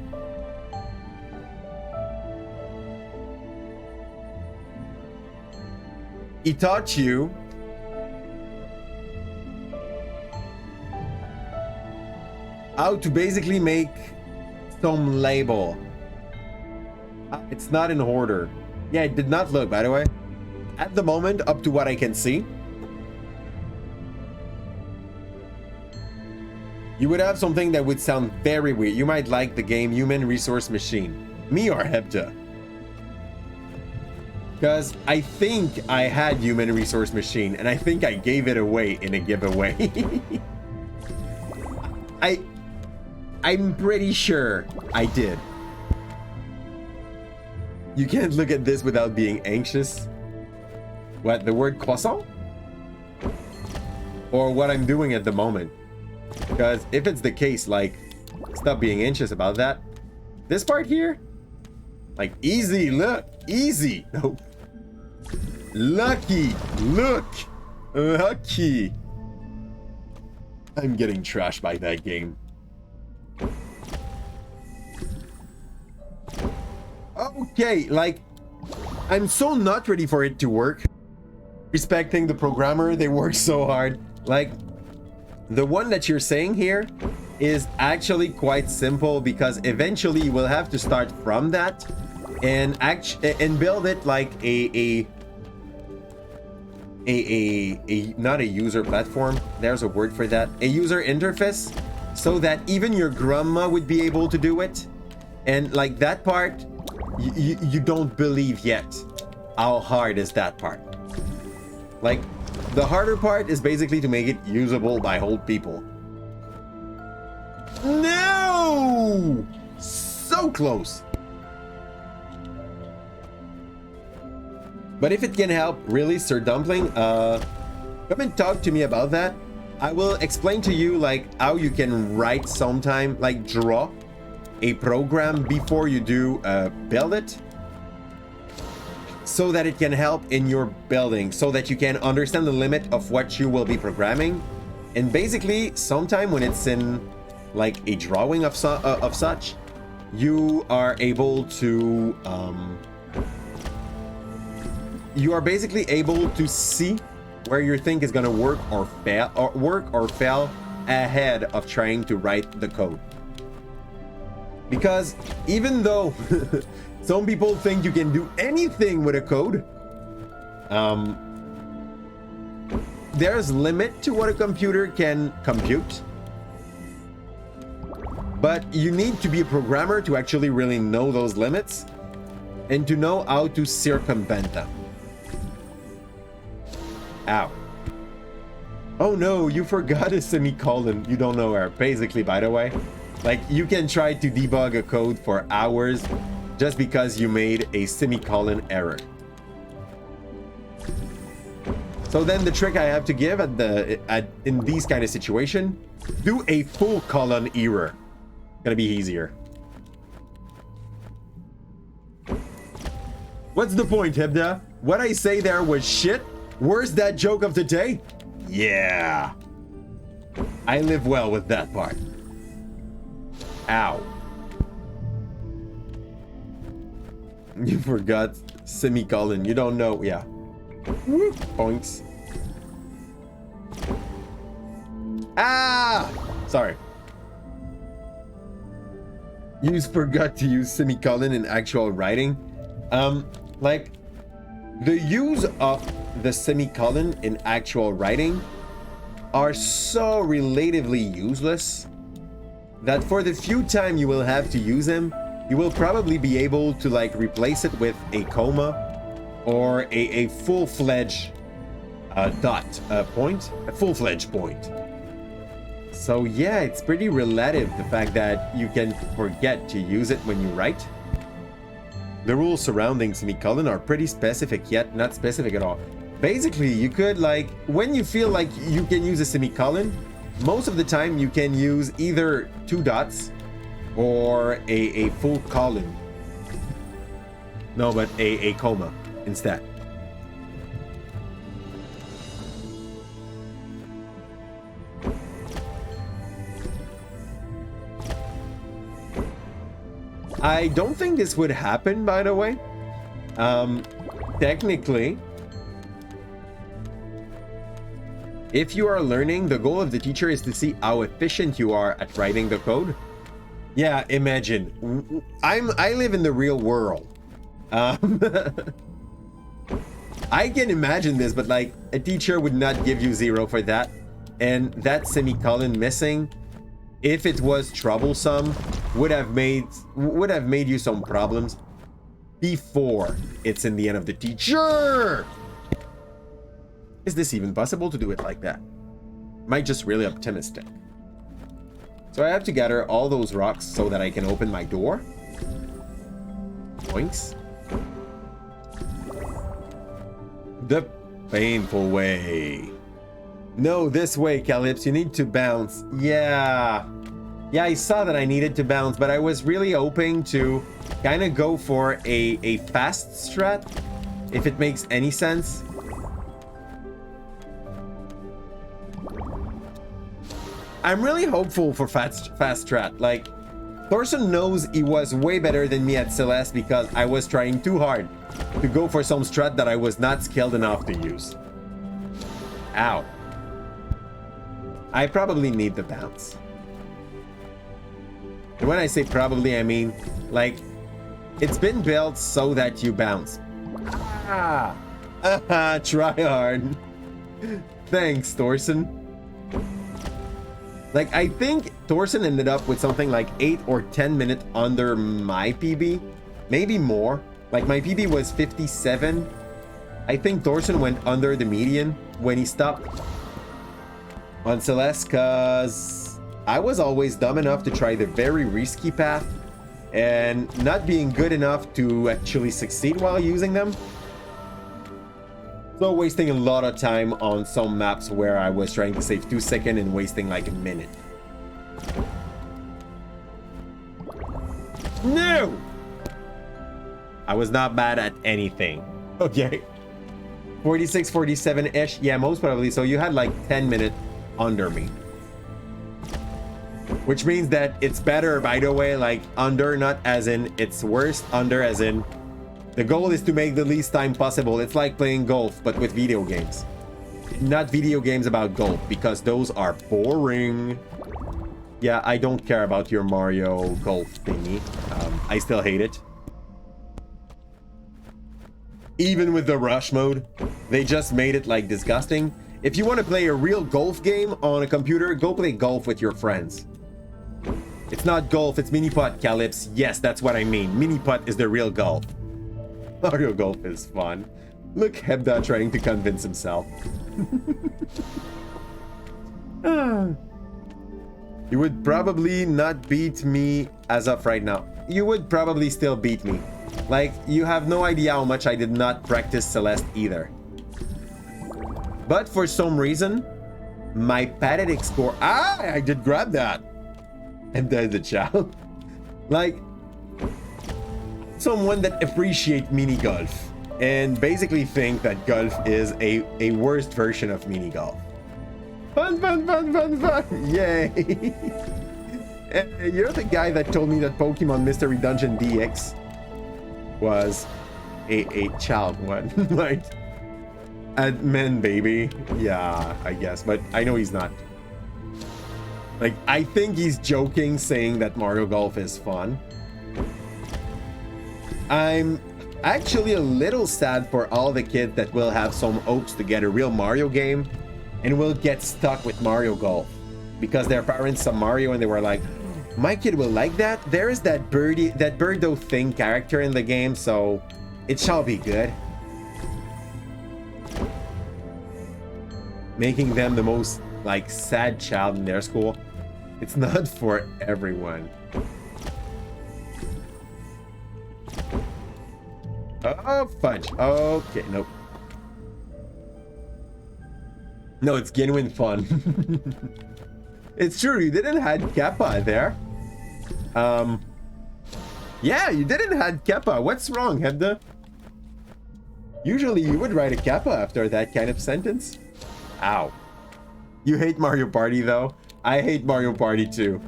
how to basically make some label. It's not in order. Yeah, it did not look, by the way. At the moment, up to what I can see. You would have something that would sound very weird. You might like the game Human Resource Machine. Me or Hebda? Because I think I had Human Resource Machine, and I think I gave it away in a giveaway. I'm pretty sure I did. You can't look at this without being anxious. What, the word croissant? Or what I'm doing at the moment? Because if it's the case, like, stop being anxious about that. This part here? Like, easy, look, easy. No. Lucky, look, lucky. I'm getting trashed by that game. Okay, like, I'm so not ready for it to work. Respecting the programmer, they work so hard. Like, the one that you're saying here is actually quite simple because eventually you will have to start from that and build it like a not a user platform. There's a word for that. A user interface, so that even your grandma would be able to do it. And like that part, you don't believe yet how hard is that part. Like, the harder part is basically to make it usable by old people. No! So close. But if it can help, really, Sir Dumpling, come and talk to me about that. I will explain to you, like, how you can write sometime, like, draw a program before you do build it, so that it can help in your building, so that you can understand the limit of what you will be programming. And basically, sometime when it's in like a drawing of such, you are able to you are basically able to see where you think is going to work or fail ahead of trying to write the code. Because even though some people think you can do anything with a code, there's limit to what a computer can compute. But you need to be a programmer to actually really know those limits and to know how to circumvent them. Ow. Oh no, you forgot a semicolon. You don't know where. Basically, by the way, like, you can try to debug a code for hours just because you made a semicolon error. So then the trick I have to give in these kind of situation, do a full colon error. Gonna be easier. What's the point, Hebda? What I say there was shit? Where's that joke of the day? Yeah. I live well with that part. Ow. You forgot semicolon. You don't know. Yeah. Woo. Points. Ah! Sorry. You forgot to use semicolon in actual writing. Like, the use of the semicolon in actual writing are so relatively useless that for the few time you will have to use them, you will probably be able to like replace it with a comma or a full-fledged point, a full-fledged point. So yeah, it's pretty relative, the fact that you can forget to use it when you write. The rules surrounding semicolon are pretty specific, yet not specific at all. Basically, you could, like, when you feel like you can use a semicolon, most of the time you can use either 2 dots or a full colon. No, but a comma instead. I don't think this would happen, by the way. Technically, if you are learning, the goal of the teacher is to see how efficient you are at writing the code. Yeah, imagine. I live in the real world. I can imagine this, but like, a teacher would not give you 0 for that. And that semicolon missing if it was troublesome, would have made you some problems before it's in the end of the teacher. Is this even possible to do it like that? Am I just really optimistic? So I have to gather all those rocks so that I can open my door. Boinks. The painful way. No, this way, Calypso. You need to bounce. Yeah. Yeah, I saw that I needed to bounce, but I was really hoping to kind of go for a fast strat, if it makes any sense. I'm really hopeful for fast strat. Like, Thorson knows he was way better than me at Celeste because I was trying too hard to go for some strat that I was not skilled enough to use. Ow. I probably need the bounce. And when I say probably, I mean, like, it's been built so that you bounce. Ah! Try hard. Thanks, Thorson. Like, I think Thorson ended up with something like 8 or 10 minutes under my PB. Maybe more. Like, my PB was 57. I think Thorson went under the median when he stopped on Celeste, because I was always dumb enough to try the very risky path and not being good enough to actually succeed while using them. So wasting a lot of time on some maps where I was trying to save 2 seconds and wasting like a minute. No! I was not bad at anything. Okay. 46, 47-ish. Yeah, most probably. So you had like 10 minutes under me. Which means that it's better, by the way, like under, not as in it's worse, under as in the goal is to make the least time possible. It's like playing golf, but with video games. Not video games about golf, because those are boring. Yeah, I don't care about your Mario golf thingy. I still hate it. Even with the rush mode, they just made it like disgusting. If you want to play a real golf game on a computer, go play golf with your friends. It's not golf, it's mini-putt, Calypso. Yes, that's what I mean. Mini-putt is the real golf. Mario Golf is fun. Look, Hebda trying to convince himself. You would probably not beat me as of right now. You would probably still beat me. Like, you have no idea how much I did not practice Celeste either. But for some reason, my pathetic score... Ah, I did grab that. And there's the child. Like... someone that appreciate mini golf and basically think that golf is a worst version of mini golf. Fun, fun, fun, fun, fun. Yay. You're the guy that told me that Pokemon Mystery Dungeon DX was a child one. Like, man, baby. Yeah, I guess, but I know he's not. Like, I think he's joking saying that Mario Golf is fun. I'm actually a little sad for all the kids that will have some hopes to get a real Mario game and will get stuck with Mario Golf because their parents saw Mario and they were like, my kid will like that. There is that birdo thing character in the game, so it shall be good. Making them the most like sad child in their school. It's not for everyone. Oh, fudge. Okay, nope. No, it's genuine fun. It's true, you didn't had Kappa there. Yeah, you didn't had Kappa. What's wrong, Hebda? Usually you would write a Kappa after that kind of sentence. Ow. You hate Mario Party, though? I hate Mario Party, too.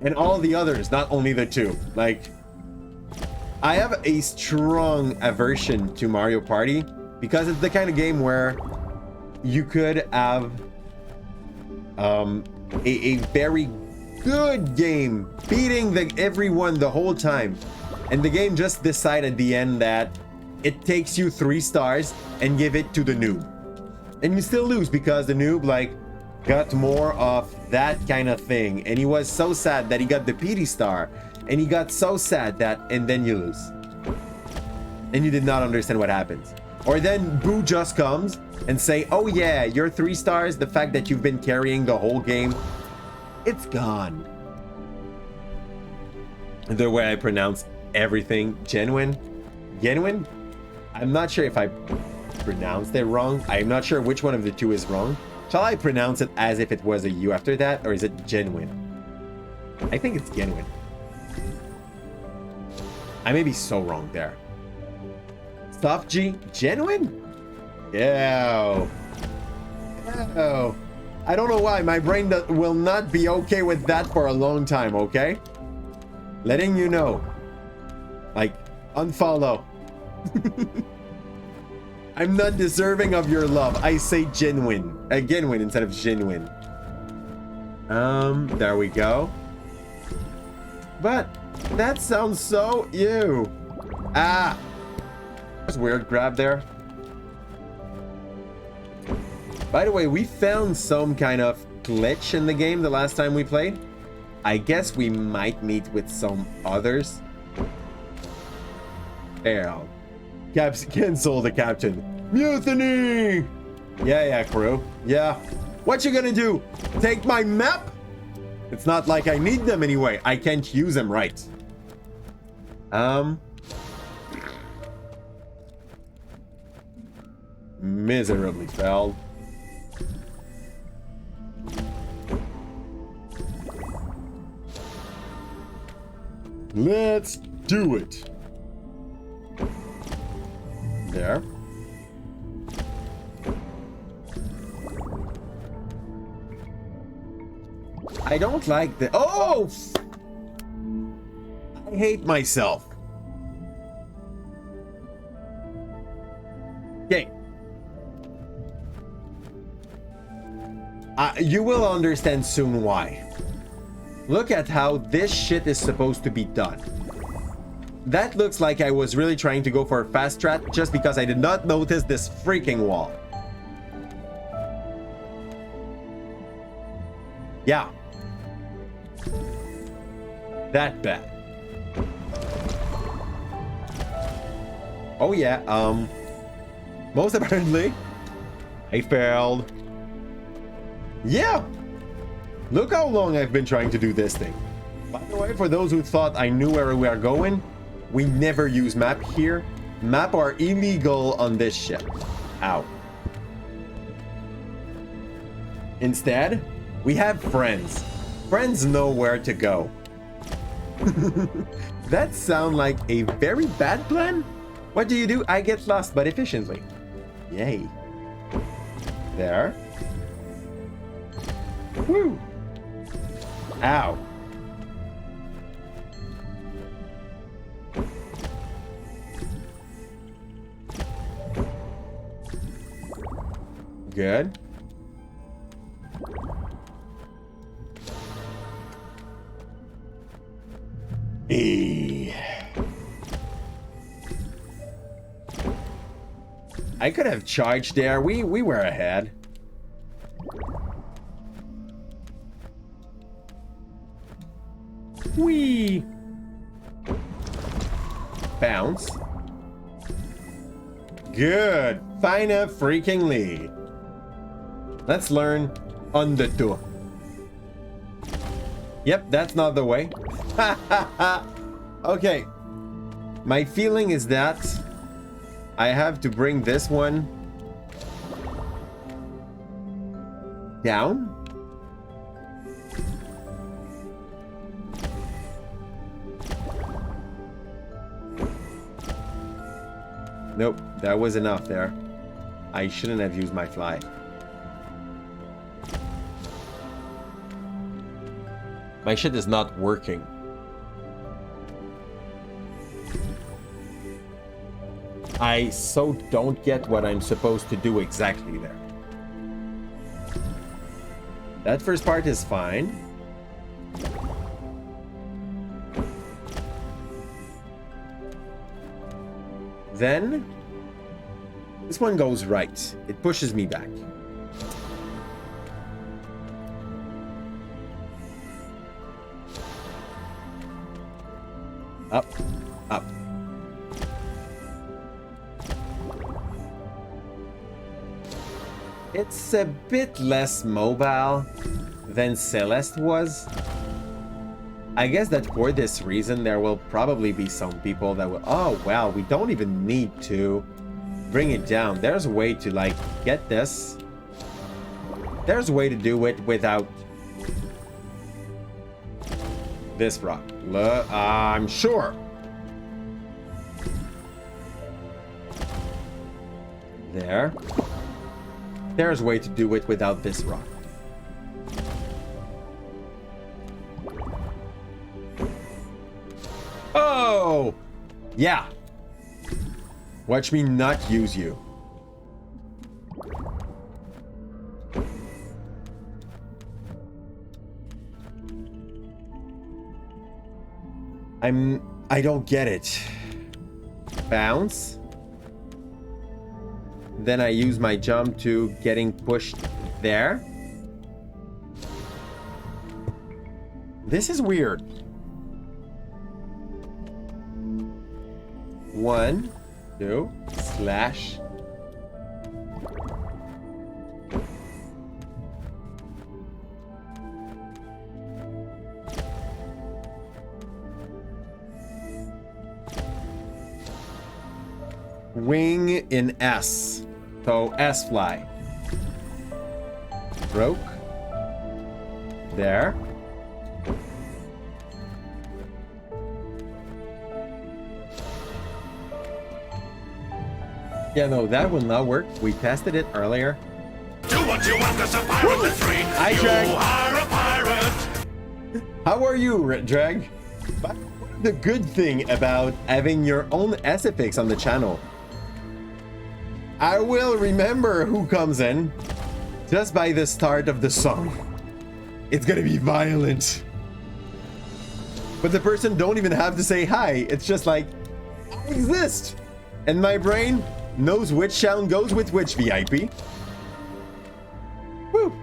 And all the others, not only the two. Like... I have a strong aversion to Mario Party because it's the kind of game where you could have a very good game beating everyone the whole time, and the game just decide at the end that it takes you 3 stars and give it to the noob, and you still lose because the noob like got more of that kind of thing, and he was so sad that he got the PD star, and he got so sad that, and then you lose. And you did not understand what happens. Or then Boo just comes and say, oh yeah, you're 3 stars, the fact that you've been carrying the whole game, it's gone. The way I pronounce everything, genuine? I'm not sure if I pronounced it wrong. I'm not sure which one of the two is wrong. Shall I pronounce it as if it was a U after that, or is it genuine? I think it's genuine. I may be so wrong there. Soft G, genuine? Yeah. Oh. I don't know why. My brain will not be okay with that for a long time, okay? Letting you know. Like, unfollow. I'm not deserving of your love. I say genuine. Genuine instead of genuine. There we go. But that sounds so ew. Ah. There's a weird grab there. By the way, we found some kind of glitch in the game the last time we played. I guess we might meet with some others. Hell. Cancel the captain. Mutiny! Yeah, crew. Yeah. What you gonna do? Take my map? It's not like I need them anyway. I can't use them right. Miserably failed. Let's do it. There. I don't like the... Oh! I hate myself. Okay. You will understand soon why. Look at how this shit is supposed to be done. That looks like I was really trying to go for a fast strat just because I did not notice this freaking wall. Yeah. That bad. Oh yeah, most apparently, I failed. Yeah! Look how long I've been trying to do this thing. By the way, for those who thought I knew where we are going, we never use map here. Map are illegal on this ship. Ow. Instead, we have friends. Friends know where to go. That sounds like a very bad plan? What do? I get lost, but efficiently. Yay. There. Woo! Ow. Good. I could have charged there. We were ahead. Whee! Bounce. Good. Find a freaking lead. Let's learn on the tour. Yep, that's not the way. Okay. My feeling is that I have to bring this one down. Nope, that was enough there. I shouldn't have used my fly. My shit is not working. I so don't get what I'm supposed to do exactly there. That first part is fine. Then this one goes right. It pushes me back. Up, up. It's a bit less mobile than Celeste was. I guess that for this reason, there will probably be some people that will, oh, well, we don't even need to bring it down. There's a way to, like, get this. There's a way to do it without this rock. I'm sure. There. There's a way to do it without this rock. Oh! Yeah. Watch me not use you. I don't get it. Bounce. Then I use my jump to getting pushed there. This is weird. 1, 2, slash. Wing in S. So S fly. Broke. There. Yeah, no, that will not work. We tested it earlier. Do what you want, there's a pirate with three. Hi, Drag. You are a pirate. How are you, Drag? But the good thing about having your own SFX on the channel, I will remember who comes in just by the start of the song. It's gonna be violent. But the person don't even have to say hi. It's just like, I exist. And my brain knows which sound goes with which VIP. Woo.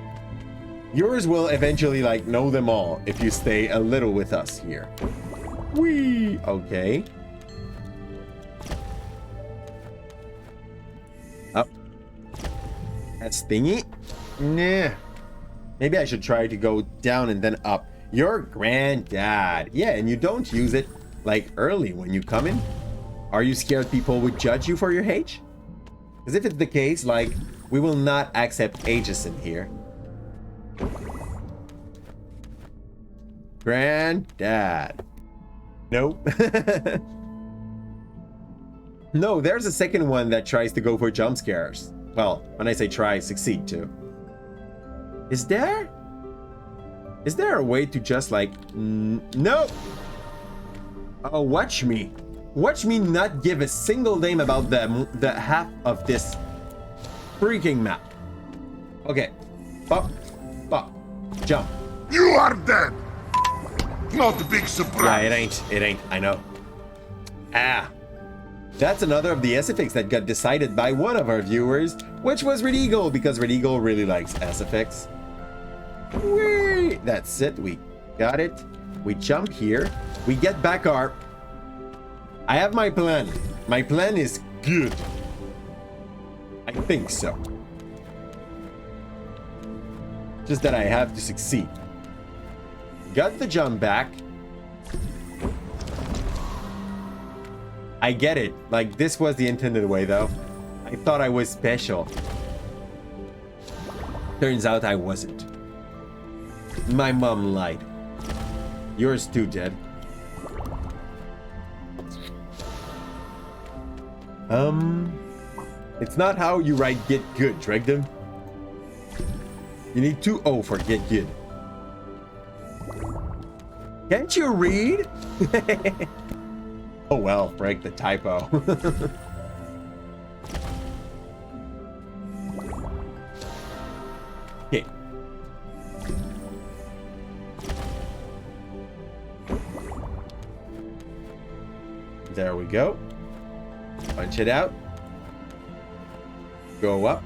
Yours will eventually like know them all if you stay a little with us here. Wee. Okay. Up. That's thingy. Nah. Maybe I should try to go down and then up. Your granddad. Yeah, and you don't use it like early when you come in. Are you scared people would judge you for your age? Because if it's the case, like, we will not accept ages in here. Granddad. Nope. No, there's a second one that tries to go for jump scares. Well, when I say try, succeed too. Is there a way to just like... No! Oh, watch me. Watch me not give a single name about the half of this freaking map. Okay. Pop. Pop. Jump. You are dead. Not a big surprise. Yeah, it ain't. I know. Ah. That's another of the SFX that got decided by one of our viewers, which was Red Eagle, because Red Eagle really likes SFX. Whee! That's it. We got it. We jump here. We get back our... I have my plan. My plan is good. I think so. Just that I have to succeed. Got the jump back. I get it. Like, this was the intended way, though. I thought I was special. Turns out I wasn't. My mom lied. Yours too, Jed. It's not how you write get good, Dregdom. You need 2 O for get good. Can't you read? Oh well, break the typo. Okay. There we go. Punch it out. Go up.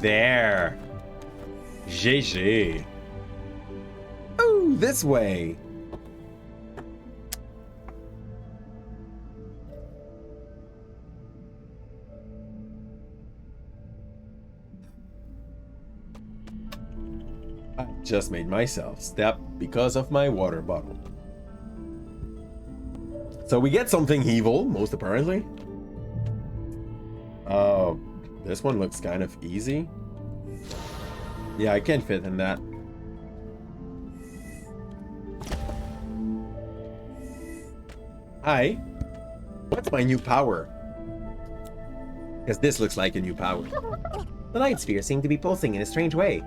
There. GG. Ooh, this way. I just made myself step because of my water bottle. So we get something evil, most apparently. Oh, this one looks kind of easy. Yeah, I can't fit in that. Hi. What's my new power? Because this looks like a new power. The light spheres seem to be pulsing in a strange way.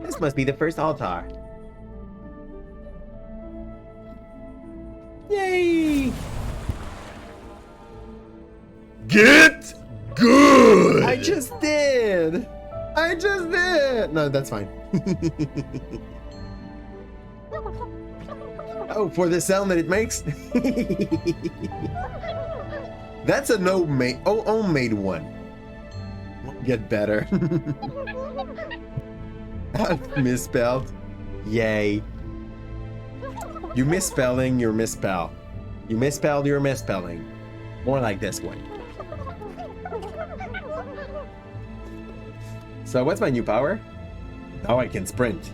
This must be the first altar. Yay! Get good! I just did! I just did! No, that's fine. Oh, for the sound that it makes? That's a homemade one. Get better. Misspelled. Yay. You misspelling your misspell. You misspelled your misspelling. More like this one. So what's my new power? Now I can sprint.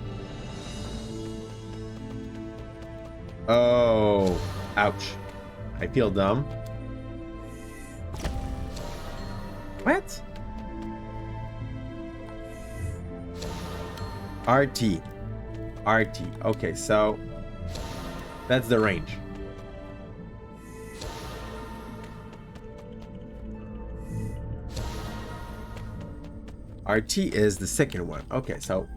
Oh, ouch. I feel dumb. What? RT. RT. Okay, so that's the range. RT is the second one. Okay, so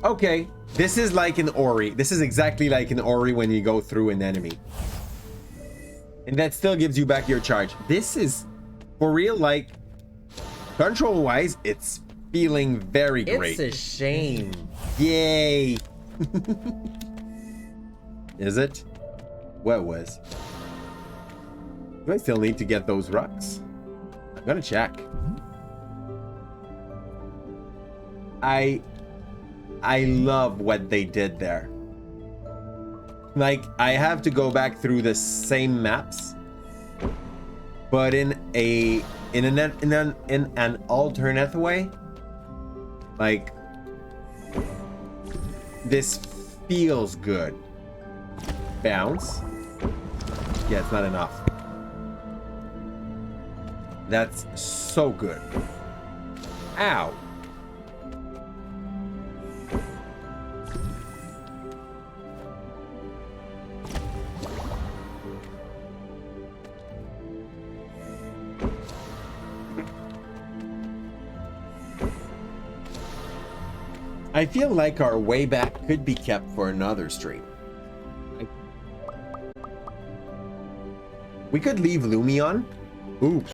okay, this is like an Ori. This is exactly like an Ori when you go through an enemy. And that still gives you back your charge. This is, for real, like, control-wise, it's feeling very great. It's a shame. Yay! Is it? What was? Do I still need to get those rocks? I'm gonna check. I love what they did there. Like, I have to go back through the same maps, but in an alternate way. Like, this feels good. Bounce. Yeah, it's not enough. That's so good. Ow. I feel like our way back could be kept for another stream. We could leave Lumione. Ooh.